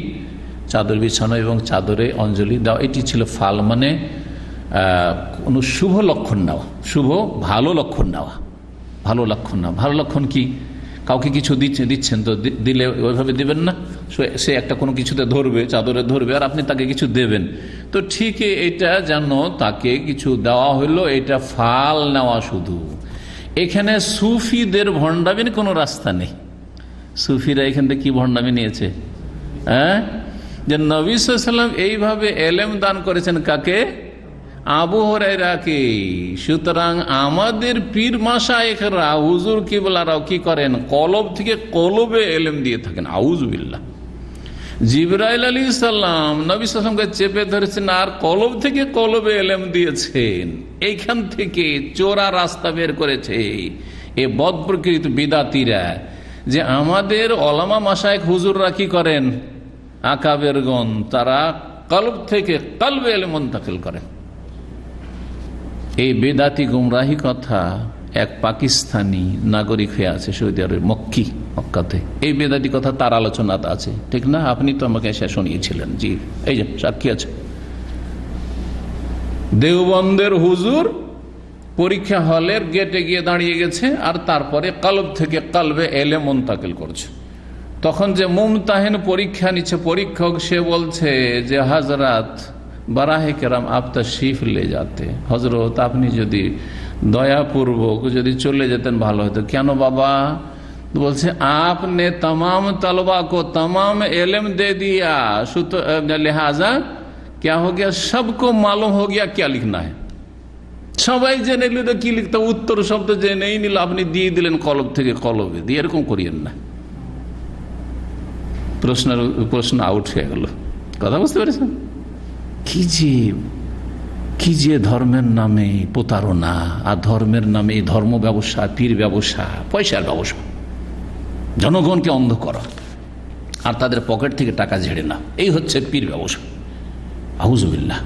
চাদর বিছানো এবং চাদরে অঞ্জলি দেওয়া, এটি ছিল ফাল, মানে কোনো শুভ লক্ষণ নেওয়া, ভালো লক্ষণ নেওয়া। ভালো লক্ষণ না, ভালো লক্ষণ কি? কাউকে কিছু দিচ্ছেন তো দিলে ওইভাবে দিবেন না, সে একটা কোনো কিছুতে ধরবে, চাদরে ধরবে, আর আপনি তাকে কিছু দেবেন, তো ঠিক এটা যেন তাকে কিছু দেওয়া হইলো, এটা ফাল নেওয়া শুধু। এখানে সুফিদের ভণ্ডামির কোনো রাস্তা নেই। সুফিরা এখান থেকে কি ভণ্ডামি নিয়েছে? হ্যাঁ, যে নবী সাল্লাল্লাহু আলাইহি ওয়াসাল্লাম এইভাবে এলেম দান করেছেন কাকে? আবু হুরায়রাকে। সুতরাং আমাদের পীর মাশায়েখরা, হুজুর কিবলারাও কি করেন? কলব থেকে কলবে এলেম দিয়ে থাকেন। আউযুবিল্লাহ। জিবরাইল আলাইহিস সালাম নবী সাল্লাল্লাহু আলাইহি ওয়াসাল্লামকে চেপে ধরেছেন আর কলব থেকে কলবে এলেম দিয়েছেন। এইখান থেকে চোরা রাস্তা বের করেছে এ বদ প্রকৃত বিদাতিরা, যে আমাদের ওলামা মাশায়েখ হুজুররা কি করেন? আকাবেরগণ, তারা কলব থেকে কলবে এলেম মুনতাকিল করেন। এই বেদাতি গুমরাহি কথা এক পাকিস্তানি নাগরিক হয়ে আছে সৌদি আরবের মক্কাতে, এই বেদাতি কথা তার আলোচনাতে আছে, ঠিক না? আপনি তো আমাকে এসে শুনিয়েছিলেন। জি, এই যে সাক্ষী আছে। দেওবন্দের হুজুর পরীক্ষা হলের গেটে গিয়ে দাঁড়িয়ে গেছে, আর তারপরে কলব থেকে কলবে এলেম মুনতাকিল করছে। তখন যে মুমতাহিন পরীক্ষা নিচ্ছে পরীক্ষক, সে বলছে যে হযরত বারাহে কেরাম আপ তশরিফ লে যাতে, হযরত আপনি যদি দয়াপূর্বক যদি চলে যেতেন ভালো হতো। কেন বাবা? বলছে आपने तमाम तलबा को तमाम इल्म दे दिया, लिहाजा क्या हो गया, सबको मालूम हो गया क्या लिखना है। সবাই জেনে নিল কি লিখতে, উত্তর শব্দ জেনেই নিল, আপনি দিয়ে দিলেন কলব থেকে কলবে দিয়ে। এরকম করিয়েন না, প্রশ্ন আউট হয়ে গেল। কথা বুঝতে পেরেছেন? কি যে ধর্মের নামে প্রতারণা, আর ধর্মের নামে ধর্ম ব্যবসা, পীর ব্যবসা, পয়সার ব্যবসা, জনগণকে অন্ধ করা আর তাদের পকেট থেকে টাকা ঝেড়ে না, এই হচ্ছে পীর ব্যবসা। আউযুবিল্লাহ,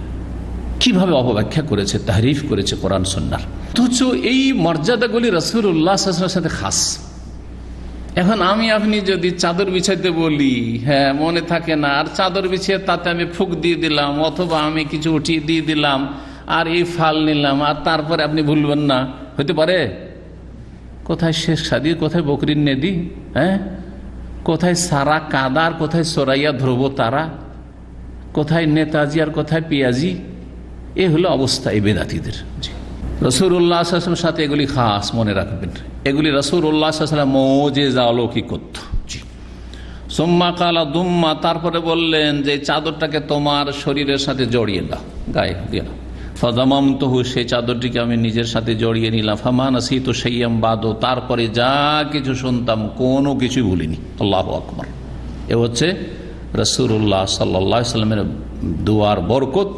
কিভাবে অপব্যাখ্যা করেছে, তাহরিফ করেছে কোরআন সুন্নাহর। অথচ এই মর্যাদাগুলি রাসূলুল্লাহ সাল্লাল্লাহু আলাইহি ওয়াসাল্লামের সাথে খাস। এখন আমি আপনি যদি চাদর বিছাইতে বলি, হ্যাঁ মনে থাকে না, আর চাদর বিছিয়ে তাতে আমি ফুক দিয়ে দিলাম, অথবা আমি কিছু উঠিয়ে দিয়ে দিলাম, আর এই ফাল নিলাম, আর তারপরে আপনি ভুলবেন না, হতে পারে? কোথায় শেখ সাদি, কোথায় বকরির নেদি, হ্যাঁ, কোথায় সারা কাদার, কোথায় সরাইয়া ধ্রুব তারা, কোথায় নেতাজি আর কোথায় পিয়াজি? এ হলো অবস্থা এই বেদাতীদের। রাসূলুল্লাহ সাল্লাল্লাহু আলাইহি ওয়াসাল্লামের সাথে এগুলি খাস, মনে রাখবেন, এগুলি রাসূলুল্লাহ সাল্লাল্লাহু আলাইহি ওয়াসাল্লাম মুজিজা অলৌকিকত্ব। জি। সুম্মা কালা দুম্মা, তারপরে বললেন যে চাদরটাকে তোমার শরীরের সাথে জড়িয়ে দাও, গায়ে দিয়ে দাও। ফাদামামতুহু, সেই চাদরটিকে আমি নিজের সাথে জড়িয়ে নিলাম। ফামা নাসিতু শাইয়াম বাদু, তারপরে যা কিছু শুনতাম কোনো কিছুই ভুলিনি। আল্লাহু আকবার। এ হচ্ছে রাসূলুল্লাহ সাল্লাল্লাহু আলাইহি ওয়াসাল্লামের দুয়ার বরকত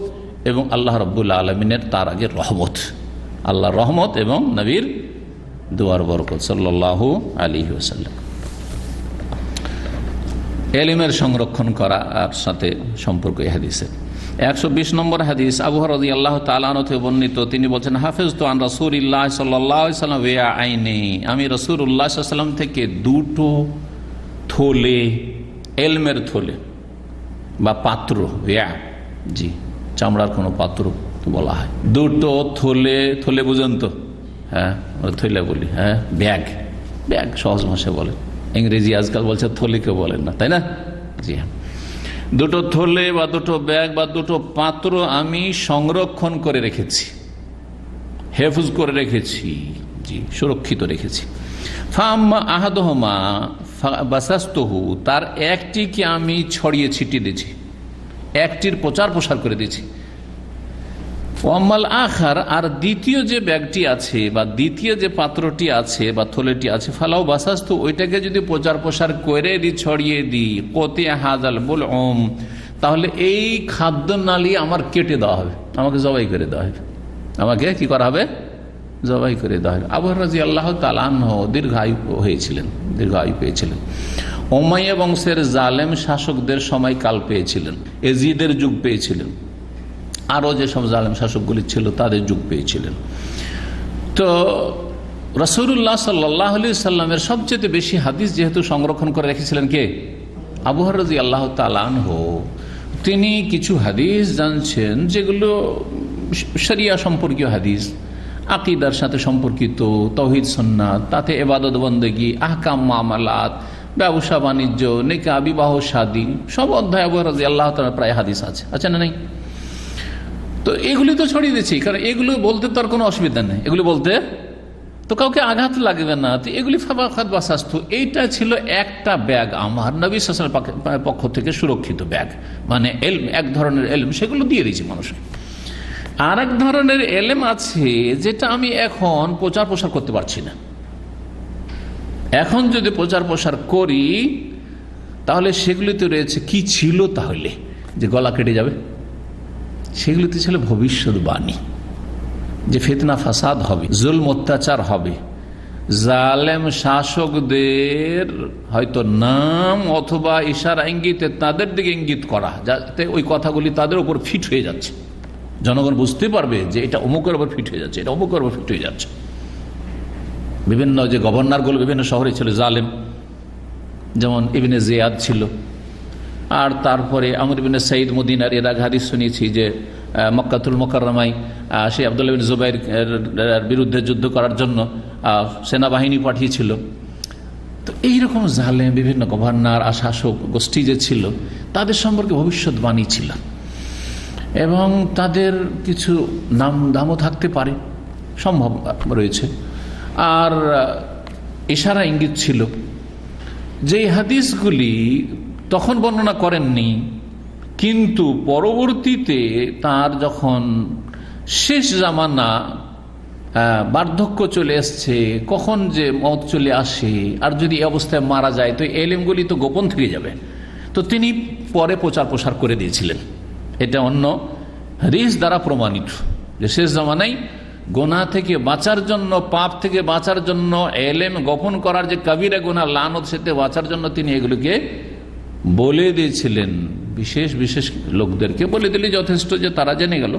এবং আল্লাহ রাব্বুল আলামিনের তার আগে রহমত, আল্লাহর রহমত এবং নবীর দুয়ার বরকত সাল্লাল্লাহু আলাইহি ওয়াসাল্লাম। ইলমের সংরক্ষণ করা আর সাথে সম্পর্ক এই হাদিসে 120 নম্বর হাদিস, আবু হুরায়রা রাদিয়াল্লাহু তাআলা আনহু থেকে বর্ণিত, তিনি বলেন, হাফিজতু আন রাসূলিল্লাহ সাল্লাল্লাহু আলাইহি ওয়াসাল্লাম ওয়া আইনি, আমি রাসূলুল্লাহ সাল্লাল্লাহু আলাইহি ওয়াসাল্লাম থেকে দুটো থলে, ইলমের থলে বা পাত্র, জি, চামড়ার কোনো পাত্র বলা হয়, দুটো থলে, থলে বুঝেন তো? হ্যাঁ, থলে বলি, হ্যাঁ, ব্যাগ, ব্যাগ সহজ ভাষায় বলেন, ইংরেজি আজকাল বলছে থলিকে বলেন না, তাই না? জি হ্যাঁ, দুটো থলে বা দুটো ব্যাগ বা দুটো পাত্র আমি সংরক্ষণ করে রেখেছি, হেফাজ করে রেখেছি, জি, সুরক্ষিত রেখেছি। ফাম্মা আহাদুহুমা বাসাস্তহু, তার একটিকে আমি ছড়িয়ে ছিটিয়ে দিয়েছি, একটির প্রচার প্রসার করে দিয়েছি। ওয়াম্মাল আখার, আর দ্বিতীয় যে ব্যাগটি আছে বা দ্বিতীয় যে পাত্রটি আছে বা থলেটি আছে, ফালাও বাসাস্তু, ওইটাকে যদি প্রচার প্রসার করে দিই, ছড়িয়ে দিই, কোতে হাজাল বল ওম, তাহলে এই খাদ্য নালী আমার কেটে দেওয়া হবে, আমাকে জবাই করে দেওয়া হবে, আমাকে কি করা হবে? জবাই করে দেওয়া হবে। আবু হুরায়রা রাদিয়াল্লাহু তাআলা আনহু দীর্ঘায়ু হয়েছিলেন, দীর্ঘায়ু পেয়েছিলেন। উমাইয়া বংশের জালেম শাসকদের সময়কাল পেয়েছিলেন, এজিদের যুগ পেয়েছিলেন, আরও যেসব জালেম শাসকগুলি ছিল তাদের যুগ পেয়েছিলেন। তো রাসূলুল্লাহ সাল্লাল্লাহু আলাইহি সাল্লামের সবচেয়ে বেশি হাদিস যেহেতু সংরক্ষণ করে রেখেছিলেন কে? আবু হুরায়রা রাদিয়াল্লাহু তাআলা আনহু। তিনি কিছু হাদিস জানছেন যেগুলো শরিয়া সম্পর্কীয় হাদিস, আকীদার সাথে সম্পর্কিত, তাওহীদ সুন্নাত, তাতে ইবাদত বন্দেগী, আহকাম মামলাত, ব্যবসা বাণিজ্য, নিকাহ, বিবাহ শাদী, সব অধ্যায় আবু হুরায়রা রাদিয়াল্লাহু তাআলা প্রায় হাদিস আছে, আছে না নেই? তো এগুলি তো ছড়িয়ে দিচ্ছি, কারণ এগুলো বলতে তো আর কোনো অসুবিধা নেই, এগুলি বলতে তো কাউকে আঘাত লাগবে না। তো এগুলি ফাবাখাত বা স্বাস্থ্য, এইটা ছিল একটা ব্যাগ আমার নবী সাল্লাল্লাহু আলাইহি ওয়াসাল্লামের পক্ষ থেকে সুরক্ষিত ব্যাগ, মানে এলম, এক ধরনের এলম, সেগুলো দিয়ে দিয়েছি মানুষকে। আর এক ধরনের এলম আছে যেটা আমি এখন প্রচার প্রসার করতে পারছি না। এখন যদি প্রচার প্রসার করি তাহলে সেগুলিতে রয়েছে কি ছিল, তাহলে যে গলা কেটে যাবে, সেগুলিতে ছিল ভবিষ্যৎবাণী, যে ফিতনা ফাসাদ হবে, জুলম অত্যাচার হবে, জালেম শাসকদের হয়তো নাম অথবা ইশারা ইঙ্গিতে তাদের দিকে ইঙ্গিত করা, যাতে ওই কথাগুলি তাদের উপর ফিট হয়ে যাচ্ছে, জনগণ বুঝতে পারবে যে এটা অমুকের উপর ফিট হয়ে যাচ্ছে, এটা অমুকের উপর ফিট হয়ে যাচ্ছে। বিভিন্ন যে গভর্নরগুলো বিভিন্ন শহরে ছিল জালেম, যেমন ইবনে জিয়াদ ছিল, আর তারপরে আমর ইবনে সাইদ মদিনার, এর আগে হাদিস শুনিয়েছি যে মক্কাতুল মুকাররমায় সেই আব্দুল্লাহ বিন জুবাইর বিরুদ্ধে যুদ্ধ করার জন্য সেনাবাহিনী পাঠিয়েছিল। তো এইরকম জালেম বিভিন্ন গভর্নর আর শাসক গোষ্ঠী যে ছিল, তাদের সম্পর্কে ভবিষ্যৎবাণী ছিল এবং তাদের কিছু নাম দামও থাকতে পারে, সম্ভব রয়েছে, আর ইশারা ইঙ্গিত ছিল। যে হাদিসগুলি তখন বর্ণনা করেননি, কিন্তু পরবর্তীতে তার যখন শেষ জামানা বার্ধক্য চলে এসছে, কখন যে মওত চলে আসে, আর যদি এই অবস্থায় মারা যায় তো এলেমগুলি তো গোপন থেকে যাবে। তো তিনি পরে প্রচার প্রসার করে দিয়েছিলেন। এটা অন্য হাদিস দ্বারা প্রমাণিত যে শেষ জামানায় গোনা থেকে বাঁচার জন্য, পাপ থেকে বাঁচার জন্য, এলেম গোপন করার যে কবিরা গুনাহ লানত সেতে বাঁচার জন্য তিনি এগুলোকে বলে দিয়েছিলেন। বিশেষ বিশেষ লোকদেরকে বলে দিলে যথেষ্ট, যে তারা জেনে গেল,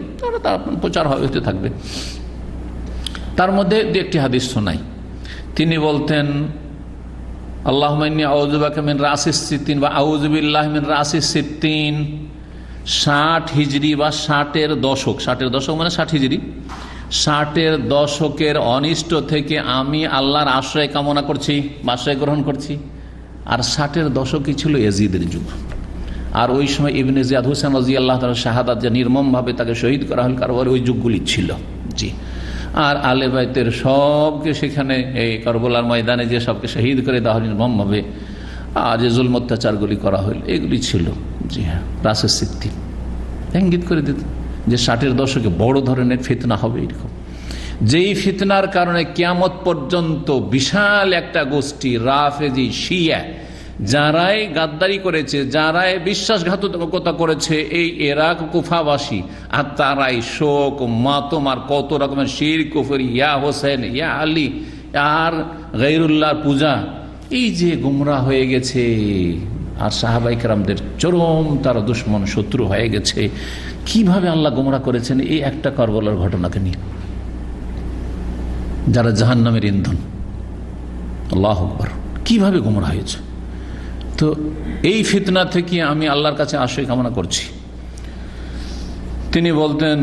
তার প্রচার হতে থাকবে। তার মধ্যে একটি হাদিস শোনাই। তিনি বলতেন, আল্লাহুম্মা ইন্নী আউযু বিকা মিন রাসিস সিত্তিন বা আউযু বিল্লাহি মিন রাসিস সিত্তিন। 60 হিজরি বা 60-এর দশক, 60-এর দশক মানে 60 হিজরি, 60-এর দশকের অনিষ্ট থেকে আমি আল্লাহর আশ্রয় কামনা করছি বা আশ্রয় গ্রহণ করছি। আর 60-এর দশকই ছিল ইয়াজিদের যুগ। আর ওই সময় ইবনে জিয়াদ হুসেন রাদিয়াল্লাহু তাআলা শাহাদাত, যে নির্মমভাবে তাকে শহীদ করা হল কারবালার, ওই যুগগুলি ছিল। জি। আর আলে বাইতের সবকে সেখানে এই কারবালার ময়দানে যে সবকে শহীদ করে দেওয়া হল নির্মমভাবে, আর যে জুলম অত্যাচারগুলি করা হল, এগুলি ছিল। জি হ্যাঁ, রাসের সিদ্ধি ইঙ্গিত করে দিত যে 60-এর দশকে বড় ধরনের ফিতনা হবে। এরকম যেই ফিতনার কারণে কিয়ামত পর্যন্ত বিশাল একটা গোষ্ঠী রাফেজি শিয়া, যারাই গাদ্দারি করেছে, যারাই বিশ্বাসঘাতকতা করেছে, এই ইরাক কুফাবাসী, আর তারাই শোক মাতম আর কত রকমের শিরক কুফর, ইয়া হোসেন, ইয়া আলী, আর গায়রুল্লাহর পূজা, এই যে গুমরা হয়ে গেছে, আর সাহাবায়ে কেরামদের চরম তারা দুশমন শত্রু হয়ে গেছে। কিভাবে আল্লাহ গুমরা করেছেন এই একটা কারবালার ঘটনাকে নিয়ে, যারা জাহান্নামের ইন্ধন। আল্লাহু আকবার, কিভাবে গুমরা হয়েছে। তো এই ফিতনা থেকে আমি আল্লাহর কাছে আশ্রয় কামনা করছি। তিনি বলতেন,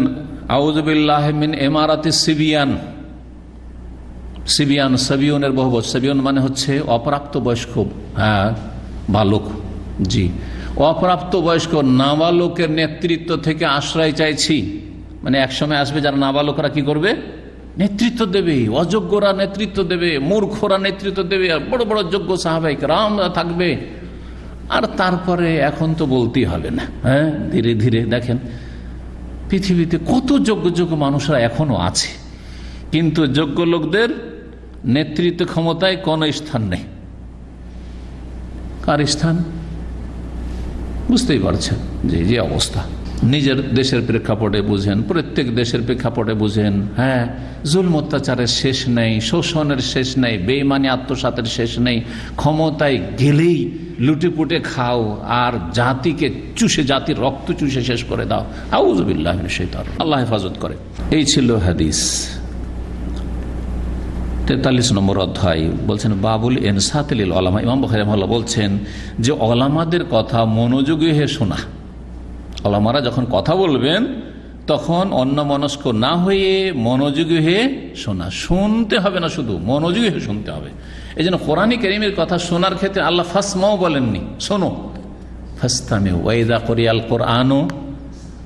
আউযু বিল্লাহি মিন ইমারাতিস সিবিয়ান। সিবিয়ান, সাবিয়নের বহুবচন। সাবিয়ন মানে হচ্ছে অপ্রাপ্ত বয়স্ক বালক। জি, অপ্রাপ্ত বয়স্ক নাবালকের নেতৃত্ব থেকে আশ্রয় চাইছি। মানে একসময় আসবে যারা নাবালকরা কি করবে, নেতৃত্ব দেবে, অযোগ্যরা নেতৃত্ব দেবে, মূর্খরা নেতৃত্ব দেবে, আর বড় বড় যোগ্য সাহাবায়ে কেরামরা থাকবে। আর তারপরে এখন তো বলতেই হবে না, হ্যাঁ, ধীরে ধীরে দেখেন পৃথিবীতে কত যোগ্য যোগ্য মানুষরা এখনো আছে, কিন্তু যোগ্য লোকদের নেতৃত্ব ক্ষমতায় কোনো স্থান নেই। কার স্থান বুঝতেই পারছেন যে অবস্থা। নিজের দেশের প্রেক্ষাপটে বুঝেন, প্রত্যেক দেশের প্রেক্ষাপটে বুঝেন। হ্যাঁ, জুলম অত্যাচারের শেষ নেই, শোষণের শেষ নেই, বেঈমানি আত্মসাতের শেষ নেই। ক্ষমতায় গেলেই লুটেপুটে খাও আর জাতিকে চুষে, জাতির রক্ত চুষে শেষ করে দাও। আউযু বিল্লাহি মিনাশ শাইতানির রাজিম। আল্লাহ হেফাজত করে। এই ছিল হাদিস। 43 নম্বর অধ্যায় বলছেন বাবুল ইনসাত লিল উলামা। ইমাম বুখারী রাহিমাহুল্লাহ বলছেন যে ওলামাদের কথা মনোযোগী হয়ে শোনা। ওলামারা যখন কথা বলবেন তখন অন্যমনস্ক না হয়ে মনোযোগী হয়ে শোনা। শুনতে হবে না, শুধু মনোযোগী হয়ে শুনতে হবে। এই জন্য কোরআন কারীমের কথা শোনার ক্ষেত্রে আল্লাহ ফাসমাউ বলেননি, শোনো। ফাসতামিউ ওয়া ইযা কুরিয়াল কুরআনু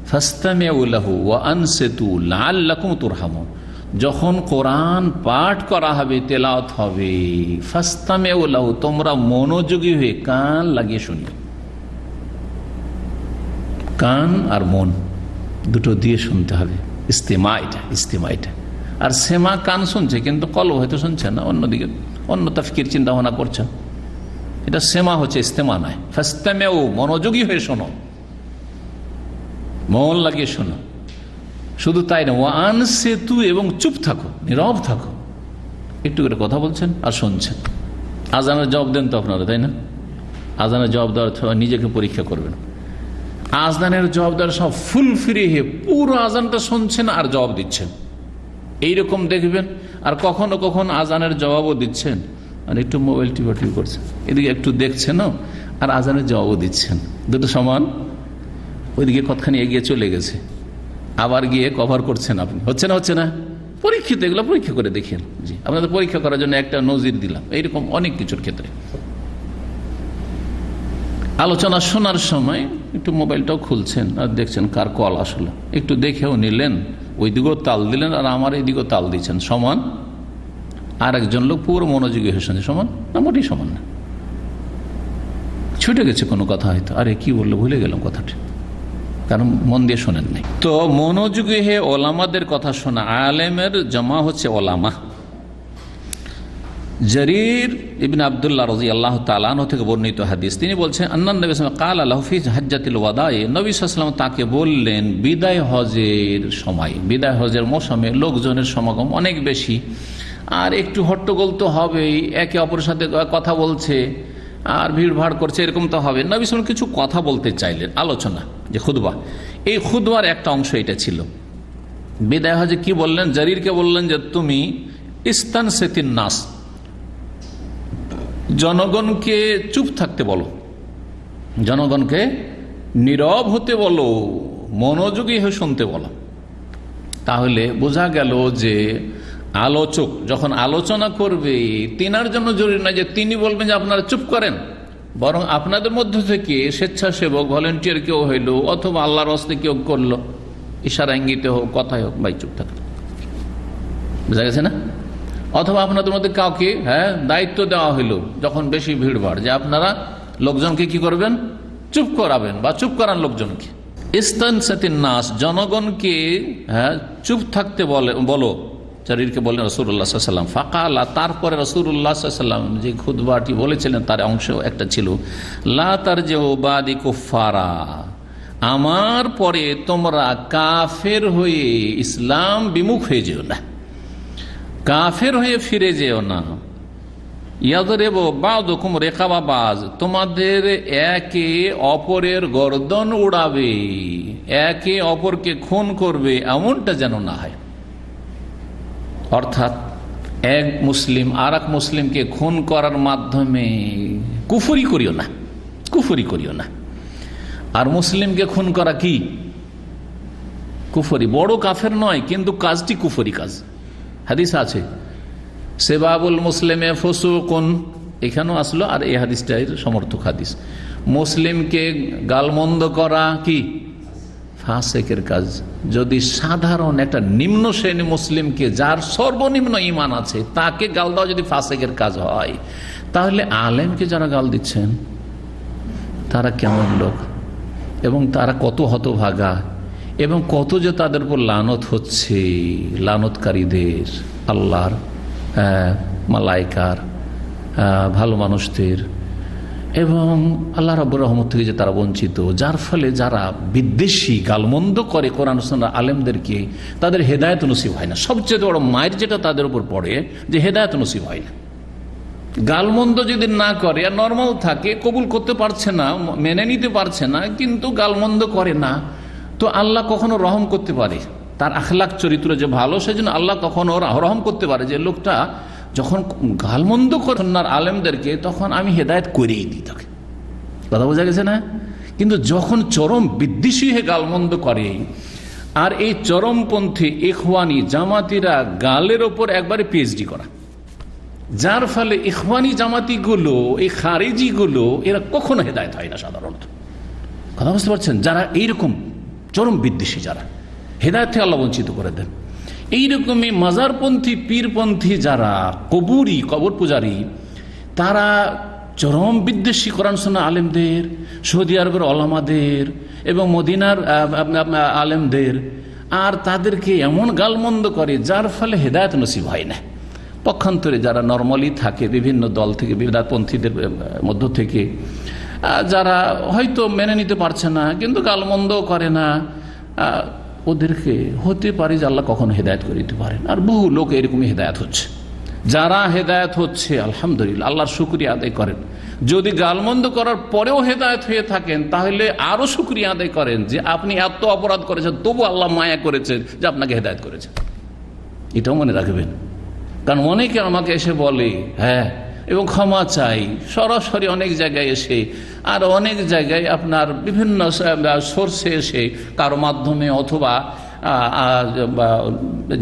ফাসতামিউ লাহু ওয়া আনসিতু লাআল্লাকুম তুরহামুন। যখন কোরআন পাঠ করা হবে, তেলাওয়াত হবে, ফাসতামিউ লাহু, তোমরা মনোযোগী হয়ে কান লাগিয়ে শুনিও। কান আর মন দুটো দিয়ে শুনতে হবে। ইস্তেমা এটা। আর সেমা কান শুনছে কিন্তু কলব হয়তো শুনছে না, অন্যদিকে অন্য তাফকির চিন্তা ভাবনা করছেন। এটা সেমা হচ্ছে, ইস্তেমা নয়। ফাসতামিউ, মনোযোগী হয়ে শোনো, মন লাগিয়ে শোনো। শুধু তাই না, ওয়া আনসিতু, এবং চুপ থাকো, নীরব থাকো। একটু করে কথা বলছেন আর শুনছেন। আজানের জবাব দেন তো আপনারা, তাই না? আজানের জবাব দেওয়ার নিজেকে পরীক্ষা করবেন। আজানের জবাব দেওয়ার সব ফুল ফ্রি হয়ে পুরো আজানটা শুনছেন আর জবাব দিচ্ছেন, এইরকম দেখবেন। আর কখনো কখনো আজানের জবাবও দিচ্ছেন আর একটু মোবাইল টিপি করছেন, এদিকে একটু দেখছেন আর আজানের জবাবও দিচ্ছেন, দুটো সমান। ওইদিকে কতখানি এগিয়ে চলে গেছে, আবার গিয়ে কভার করছেন আপনি। হচ্ছে না? পরীক্ষিত, এগুলো পরীক্ষা করে দেখেন। জি, আপনাদের পরীক্ষা করার জন্য একটা নজির দিলাম। এইরকম অনেক কিছুর ক্ষেত্রে আলোচনা শোনার সময় একটু মোবাইলটাও খুলছেন আর দেখছেন কার কল আসলো, একটু দেখেও নিলেন, ওই দিকেও তাল দিলেন আর আমার এই দিকেও তাল দিচ্ছেন, সমান। আর একজন লোক পুরো মনোযোগী হয়ে শুনছে, সমান না? মোটেই সমান না। ছুটে গেছে কোনো কথা, হয়তো আরে কি বললো ভুলে গেলাম কথাটা, কারণ মন দিয়ে শোনেন নাই। তো মনোযোগী হে ওলামাদের কথা শোনা, আলেমের জমা হচ্ছে ওলামা। জরির ইবনে আব্দুল্লাহ রাদিয়াল্লাহু তাআলা আনহু থেকে বর্ণিত হাদিস, তিনি বলছেন আন্নান নবী সাল্লাল্লাহু আলাইহি ওয়াসাল্লাম ক্বালা লাহু ফি হাজ্জাতিল ওয়াদায়ে, নবী সাল্লাল্লাহু আলাইহি ওয়াসাল্লাম তাকে বললেন বিদায় হজের সময়, বিদায় হজের মৌসুমে লোকজনের সমাগম অনেক বেশি, আর একটু হট্টগোল তো হবেই, একে অপরের সাথে কথা বলছে আর ভিড়ভাড় করছে, এরকম তো হবে। নবী সাল্লাল্লাহু আলাইহি ওয়াসাল্লাম কিছু কথা বলতে চাইলেন, আলোচনা, যে খুতবা, এই খুতবার একটা অংশ এটা ছিল। বিদায় হজে কি বললেন? জরিরকে বললেন যে তুমি ইস্তানসিতিন নাস, জনগণকে চুপ থাকতে বলো, জনগণকে নীরব হতে বলো, মনোযোগী হয়ে শুনতে বলো। তাহলে বোঝা গেল যে আলোচক যখন আলোচনা করবে, তিনার জন্য জরুরি না যে তিনি বলবেন যে আপনারা চুপ করেন, বরং আপনাদের মধ্য থেকে স্বেচ্ছাসেবক ভলেন্টিয়ার কেউ হইল অথবা আল্লাহর রাস্তায় কেউ করলো, ইশারা ইঙ্গিতে হোক, কথাই হোক, ভাই চুপ থাকলো, বোঝা গেছে না? অথবা আপনাদের মধ্যে কাউকে দায়িত্ব দেওয়া হইল যখন বেশি ভিড়ভাড়, যে আপনারা লোকজনকে কি করবেন? চুপ করাবেন বা চুপ করান লোকজনকে। ইস্তানসাতিন নাস, জনগণকে চুপ থাকতে বলো, জরিরকে বললেন রাসূলুল্লাহ সাল্লাল্লাহু আলাইহি ওয়াসাল্লাম। ফাকালা, তারপরে রাসূলুল্লাহ সাল্লাল্লাহু আলাইহি ওয়াসাল্লাম যে খুতবাটি বলেছিলেন তার অংশ একটা ছিল, লা তারজিউ বাদি কুফারা, আমার পরে তোমরা কাফের হয়ে ইসলাম বিমুখ হয়ে যেও না, কাফের হয়ে ফিরে যেও না। ইয়াদরিবু বাযুকুম রিকাবা বায, তোমাদের একে অপরের গর্দন উড়াবে, একে অপরকে খুন করবে, এমনটা যেন না হয়। অর্থাৎ এক মুসলিম আর এক মুসলিমকে খুন করার মাধ্যমে কুফরি করিও না, কুফরি করিও না। আর মুসলিমকে খুন করা কি কুফরি, বড় কাফের নয় কিন্তু কাজটি কুফরি কাজ। হাদিস আছে সেবাবুল মুসলিমে ফুসুকুন, এখানেও আসলো, আর এই হাদিসটাই সমর্থক হাদিস। মুসলিমকে গালমন্দ করা কি ফাসেকের কাজ। যদি সাধারণ একটা নিম্ন শ্রেণী মুসলিমকে, যার সর্বনিম্ন ঈমান আছে, তাকে গাল দেওয়া যদি ফাসেকের কাজ হয়, তাহলে আলেমকে যারা গাল দিচ্ছেন তারা কেমন লোক, এবং তারা কত হতভাগা, এবং কত যে তাদের উপর লানত হচ্ছে, লানতকারীদের, আল্লাহর, মালাইকার, ভালো মানুষদের, এবং আল্লাহ রাব্বুর রহমত থেকে যে তারা বঞ্চিত, যার ফলে যারা বিদ্বেষী গালমন্দ করে কোরআন সুন্নাহ আলেমদেরকে, তাদের হেদায়েত নসিব হয় না। সবচেয়ে বড় মায়ের যেটা তাদের উপর পড়ে, যে হেদায়েত নসিব হয় না। গালমন্দ যদি না করে আর নর্মাল থাকে, কবুল করতে পারছে না, মেনে নিতে পারছে না, কিন্তু গালমন্দ করে না, তো আল্লাহ কখনো রহম করতে পারে, তার আখলাক চরিত্র যে ভালো, সেজন্য আল্লাহ কখনো রহম করতে পারে যে লোকটা যখন গালমন্দ করে সুন্নাহর আলেমদেরকে, তখন আমি হেদায়েত করেই দিই তাকে। কথা বোঝা গেছে না? কিন্তু যখন চরম বিদ্বেষী হয়ে গালমন্দ করে, আর এই চরমপন্থী ইখওয়ানি জামাতিরা গালের ওপর একবারে পিএইচডি করা, যার ফলে ইখওয়ানি জামাতিগুলো, এই খারিজিগুলো, এরা কখনো হেদায়েত হয় না সাধারণত। কথা বুঝতে পারছেন? যারা এইরকম চরম বিদ্বেষী, যারা হেদায়েত থেকে আল্লাহ বঞ্চিত করে দেন, এইরকমই মাজারপন্থী, পীরপন্থী যারা কবুরি, কবর পূজারী, তারা চরম বিদ্বেষী কোরআন সুন্নাহ আলেমদের, সৌদি আরবের ওলামাদের এবং মদিনার আলেমদের, আর তাদেরকে এমন গালমন্দ করে যার ফলে হেদায়েত নসিব হয় না। পক্ষান্তরে যারা নরমালি থাকে বিভিন্ন দল থেকে, বিদআতপন্থীদের মধ্য থেকে, যারা হয়তো মেনে নিতে পারছে না কিন্তু গালমন্দ করে না, ওদেরকে হতে পারে যে আল্লাহ কখনো হেদায়েত করে দিতে পারেন। আর বহু লোক এরকমই হেদায়েত হচ্ছে। যারা হেদায়েত হচ্ছে আলহামদুলিল্লাহ, আল্লাহর শুকরিয়া আদায় করেন। যদি গালমন্দ করার পরেও হেদায়েত হয়ে থাকেন, তাহলে আরো শুকরিয়া আদায় করেন যে আপনি এত অপরাধ করেছেন, তবু আল্লাহ মায়া করেছেন যে আপনাকে হেদায়েত করেছেন। এটাও মনে রাখবেন, কারণ অনেকে আমাকে এসে বলে এবং ক্ষমা চাই সরাসরি অনেক জায়গায় এসে, আর অনেক জায়গায় আপনার বিভিন্ন সোর্সে এসে, কারো মাধ্যমে অথবা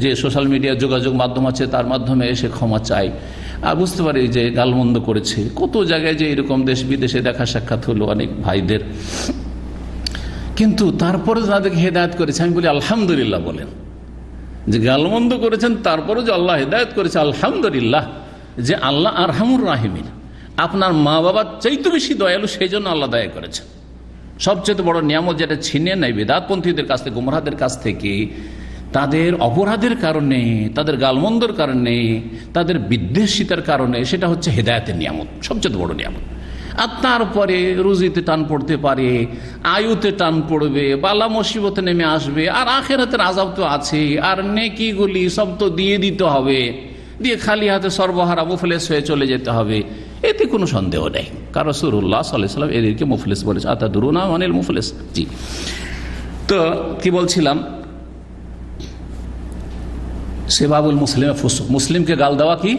যে সোশ্যাল মিডিয়া যোগাযোগ মাধ্যম আছে তার মাধ্যমে এসে ক্ষমা চাই। বুঝতে পারি যে গালমন্দ করেছে। কত জায়গায় যে এরকম দেশ বিদেশে দেখা সাক্ষাৎ হলো অনেক ভাইদের, কিন্তু তারপরে যাদেরকে হেদায়েত করেছে আমি বলি আলহামদুলিল্লাহ। বলেন যে গালমন্দ করেছেন, তারপরে যে আল্লাহ হেদায়েত করেছে, আলহামদুলিল্লাহ যে আল্লাহ আরহামুর রাহিমিন, আপনার মা বাবার চাইতে বেশি দয়ালু, সেই জন্য আল্লাহ দয়া করেছেন। সবচেয়ে বড় নিয়ামত যেটা ছিনে নেয় বেদাতপন্থীদের কাছ থেকে, গুমরাহদের কাছ থেকে, তাদের অপরাধের কারণে, তাদের গালমন্দর কারণে, তাদের বিদ্বেষিতার কারণে, সেটা হচ্ছে হেদায়েতের নিয়ামত, সবচেয়ে বড় নিয়ামত। আর তারপরে রুজিতে টান পড়তে পারে, আয়ুতে টান পড়বে, বালা মুসিবতে নেমে আসবে, আর আখেরাতের আযাব তো আছে, আর নেকিগুলি সব তো দিয়ে দিতে হবে, দিয়ে খালি হাতে সর্বহারা মুফলিস হয়ে চলে যেতে হবে, এতে কোনো সন্দেহ নেই। কারণ রাসূলুল্লাহ সাল্লাল্লাহু আলাইহি ওয়াসাল্লাম এদেরকে মুফলিস বলেছে। আতাদরুনা মানিল মুফলিস? জি। তো কি বলছিলাম, সেবাবুল মুসলিমে ফুসুক, মুসলিমকে গাল দেওয়া কি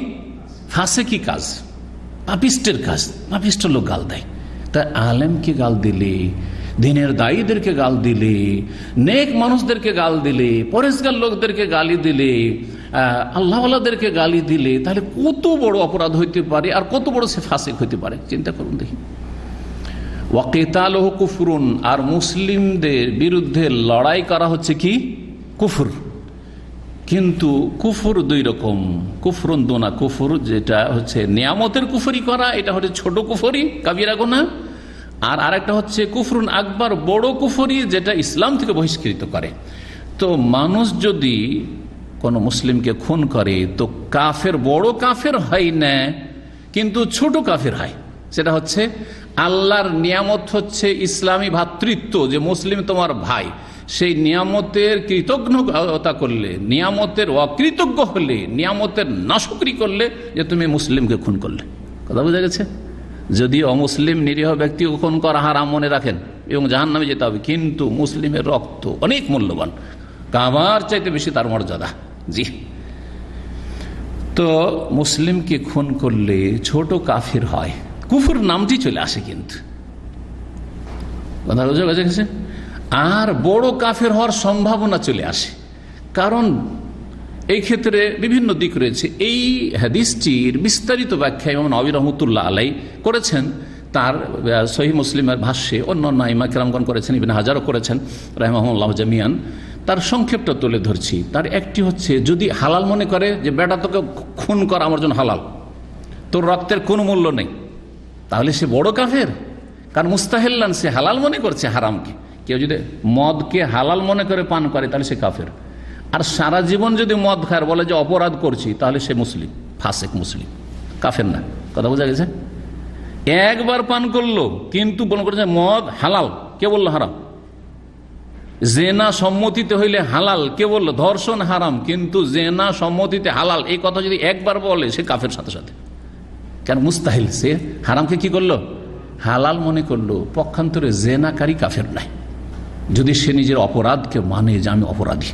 ফাসিকি কাজ, পাপিষ্টের কাজ, পাপিষ্ট লোক গাল দেয়। তাই আলেমকে গাল দিলে, দিনের দায়ীদেরকে গাল দিলে, নেক মানুষদেরকে গাল দিলে, পরেশগার লোকদেরকে গালি দিলে, আল্লাহওয়ালাদেরকে গালি দিলে, তাহলে কত বড় অপরাধ হইতে পারে, আর কত বড় সে ফাসিক হইতে পারে, চিন্তা করুন দেখি। ওয়াকিতালুহু কুফরুন, আর মুসলিমদের বিরুদ্ধে লড়াই করা হচ্ছে কি কুফর। কিন্তু কুফর দুই রকম, কুফরুন দুনা কুফর, যেটা হচ্ছে নিয়ামতের কুফরি করা, এটা হচ্ছে ছোট কুফরি, কাবিরা গুনাহ। আর আরেকটা হচ্ছে কুফরুন আকবার, বড় কুফরি, যেটা ইসলাম থেকে বহিষ্কৃত করে। তো মানুষ যদি কোনো মুসলিমকে খুন করে, তো কাফের, বড় কাফের হয় না, কিন্তু ছোট কাফের হয়। সেটা হচ্ছে আল্লাহর নিয়ামত হচ্ছে ইসলামী ভ্রাতৃত্ব, যে মুসলিম তোমার ভাই, সেই নিয়ামতের কৃতজ্ঞতা করলে, নিয়ামতের অকৃতজ্ঞ হলে, নিয়ামতের নাশুকরি করলে, যে তুমি মুসলিমকে খুন করলে। কথা বোঝা গেছে? যদি অমুসলিম নিরীহ ব্যক্তি খুন করা হারাম মনে রাখেন এবং জাহান্নামে যেতে হবে, কিন্তু মুসলিমের রক্ত অনেক মূল্যবান, কাবার চাইতে বেশি তার মর্যাদা। জি। তো মুসলিমকে খুন করলে ছোট কাফির হয়, কুফর নামটি চলে আসে, কিন্তু কথা বোঝা গেছে। আর বড় কাফের হওয়ার সম্ভাবনা চলে আসে, কারণ এই ক্ষেত্রে বিভিন্ন দিক রয়েছে। এই হাদিসটির বিস্তারিত ব্যাখ্যা ইমাম নবী রহমতুল্লাহ আলাই করেছেন তার সহিহ মুসলিমের ভাষ্যে, অন্যান্য ইমাম কেরামগণ করেছেন, ইবনে হাজারও করেছেন রাহিমাহুল্লাহ জামিয়ান। তার সংক্ষেপটা তুলে ধরছি। তার একটি হচ্ছে, যদি হালাল মনে করে যে বেটা তোকে খুন করা আমার জন্য হালাল, তোর রক্তের কোনো মূল্য নেই, তাহলে সে বড় কাফের। কারণ মুস্তাহিল্লান, সে হালাল মনে করছে হারামকে। কেউ যদি মদকে হালাল মনে করে পান করে, তাহলে সে কাফের। আর সারা জীবন যদি মদ খায়, বলে যে অপরাধ করছি, তাহলে সে মুসলিম, ফাসেক মুসলিম, কাফের না। কথা বোঝা গেছে? একবার পান করলো, কিন্তু মনে করছে মদ হালাল, কে বললো হারাম? জেনা সম্মতিতে হইলে হালাল, কে বললো? ধর্ষণ হারাম, কিন্তু জেনা সম্মতিতে হালাল, এই কথা যদি একবার বলে, সে কাফের সাথে সাথে। কেন? মুস্তাহিল, সে হারামকে কি করলো? হালাল মনে করলো। পক্ষান্তরে জেনাকারী কাফের নাই, যদি সে নিজের অপরাধকে মানে যে আমি অপরাধী,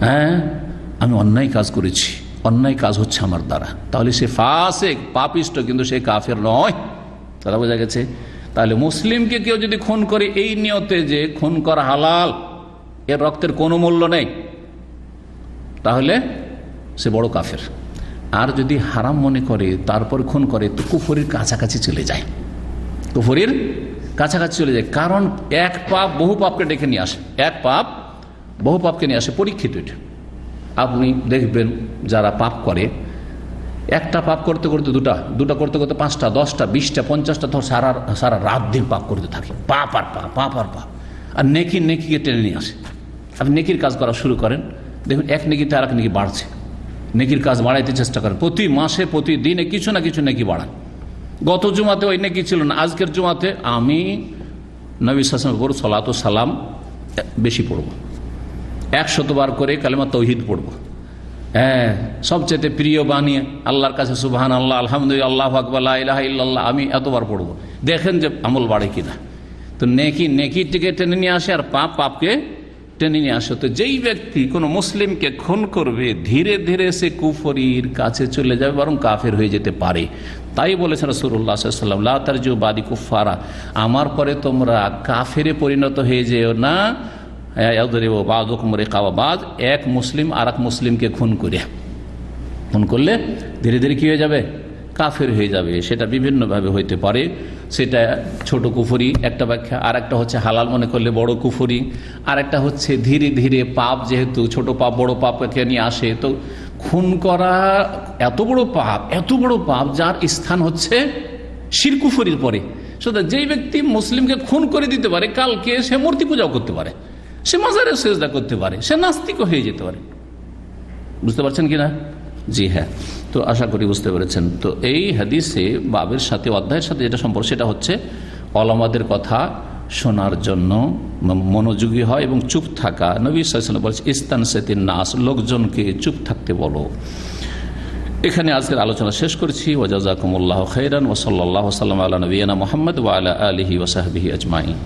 হ্যাঁ আমি অন্যায় কাজ করেছি, অন্যায় কাজ হচ্ছে আমার দ্বারা, তাহলে সে ফাসিক, পাপিষ্ট, কিন্তু সে কাফের নয়। কথা বোঝা গেছে? তাহলে মুসলিমকে কেউ যদি খুন করে এই নিয়তে যে খুন করা হালাল, এর রক্তের কোনো মূল্য নেই, তাহলে সে বড় কাফের। আর যদি হারাম মনে করে তারপর খুন করে, তো কুফরির কাছাকাছি চলে যায়, কুফরির কাছাকাছি চলে যায়। কারণ এক পাপ বহু পাপকে ডেকে নিয়ে আসে, এক পাপ বহু পাপকে নিয়ে আসে, পরীক্ষিত এটা। আপনি দেখবেন যারা পাপ করে, একটা পাপ করতে করতে দুটা করতে করতে 5টা, 10টা, 20টা, 50টা, ধর সারা রাত দিন পাপ করতে থাকে, পাপ আর পাপ, পাপ আর পাপ। আর নেকিকে টেনে নিয়ে আসে। আপনি নেকির কাজ করা শুরু করেন, দেখুন এক নেকিতে আর এক নেকি বাড়ছে, নেকির কাজ বাড়াইতে চেষ্টা করেন, প্রতি মাসে প্রতিদিনে কিছু না কিছু নেকি বাড়ান। গত জুমাতে ওই নেকি ছিল না, আজকের জুমাতে আমি নবী সাল্লাল্লাহু আলাইহি ওয়াসাল্লামের সালাতু সালাম বেশি পড়ব, 100 বার করে কালেমা তাওহীদ পড়ব। হ্যাঁ, সবচেয়ে প্রিয় বাণী আল্লাহর কাছে সুবহানাল্লাহ, আলহামদুলিল্লাহ, আল্লাহু আকবার, লা ইলাহা ইল্লাল্লাহ, আমি এতবার পড়ব। দেখেন যে আমল বাড়ে কিনা। তো নেকিটিকে টেনে নিয়ে আসে, আর পাপকে টেনে নিয়ে আসে। তো যেই ব্যক্তি কোনো মুসলিমকে খুন করবে, ধীরে ধীরে সে কুফরির কাছে চলে যাবে, বরং কাফের হয়ে যেতে পারে। তাই বলেছেন রাসূলুল্লাহ সাল্লাল্লাহু আলাইহি ওয়াসাল্লাম, লা তারজু বাদি কুফারা, আমার পরে তোমরা কাফেরে পরিণত হয়ে যেও না। এক মুসলিম আর এক মুসলিমকে খুন করলে ধীরে ধীরে কি হয়ে যাবে? কাফের হয়ে যাবে। সেটা বিভিন্নভাবে হইতে পারে। সেটা ছোট কুফরি একটা ব্যাখ্যা, আর একটা হচ্ছে হালাল মনে করলে বড় কুফরি, আর একটা হচ্ছে ধীরে ধীরে পাপ, যেহেতু ছোট পাপ বড় পাপকে নিয়ে আসে। তো খুন করা এত বড় পাপ যার স্থান হচ্ছে শিরক কুফরির পরে, সুতরাং যেই ব্যক্তি মুসলিমকে খুন করে দিতে পারে, কালকে সে মূর্তি পূজাও করতে পারে, সে মাজারে সেজদা করতে পারে, সে নাস্তিকও হয়ে যেতে পারে। বুঝতে পারছেন কিনা? জি হ্যাঁ, তো আশা করি বুঝতে পেরেছেন। তো এই হাদিসে বাবের সাথে, অধ্যায়ের সাথে যেটা সম্পর্ক, সেটা হচ্ছে ওলামাদের কথা শোনার জন্য মনোযোগী হয় এবং চুপ থাকা। নবী সাল্লাল্লাহু আলাইহি ওয়াসাল্লাম বলেছে ইস্তানসিতিন নাস, লোকজনকে চুপ থাকতে বলো। এখানে আজকের আলোচনা শেষ করছি। ওয়া জাযাকুমুল্লাহু খাইরান ওয়া সাল্লাল্লাহু ওয়াসাল্লাম আলা নবিয়িনা মুহাম্মদ ওয়া আলা আলিহি ওয়া সাহবিহি আজমাইন।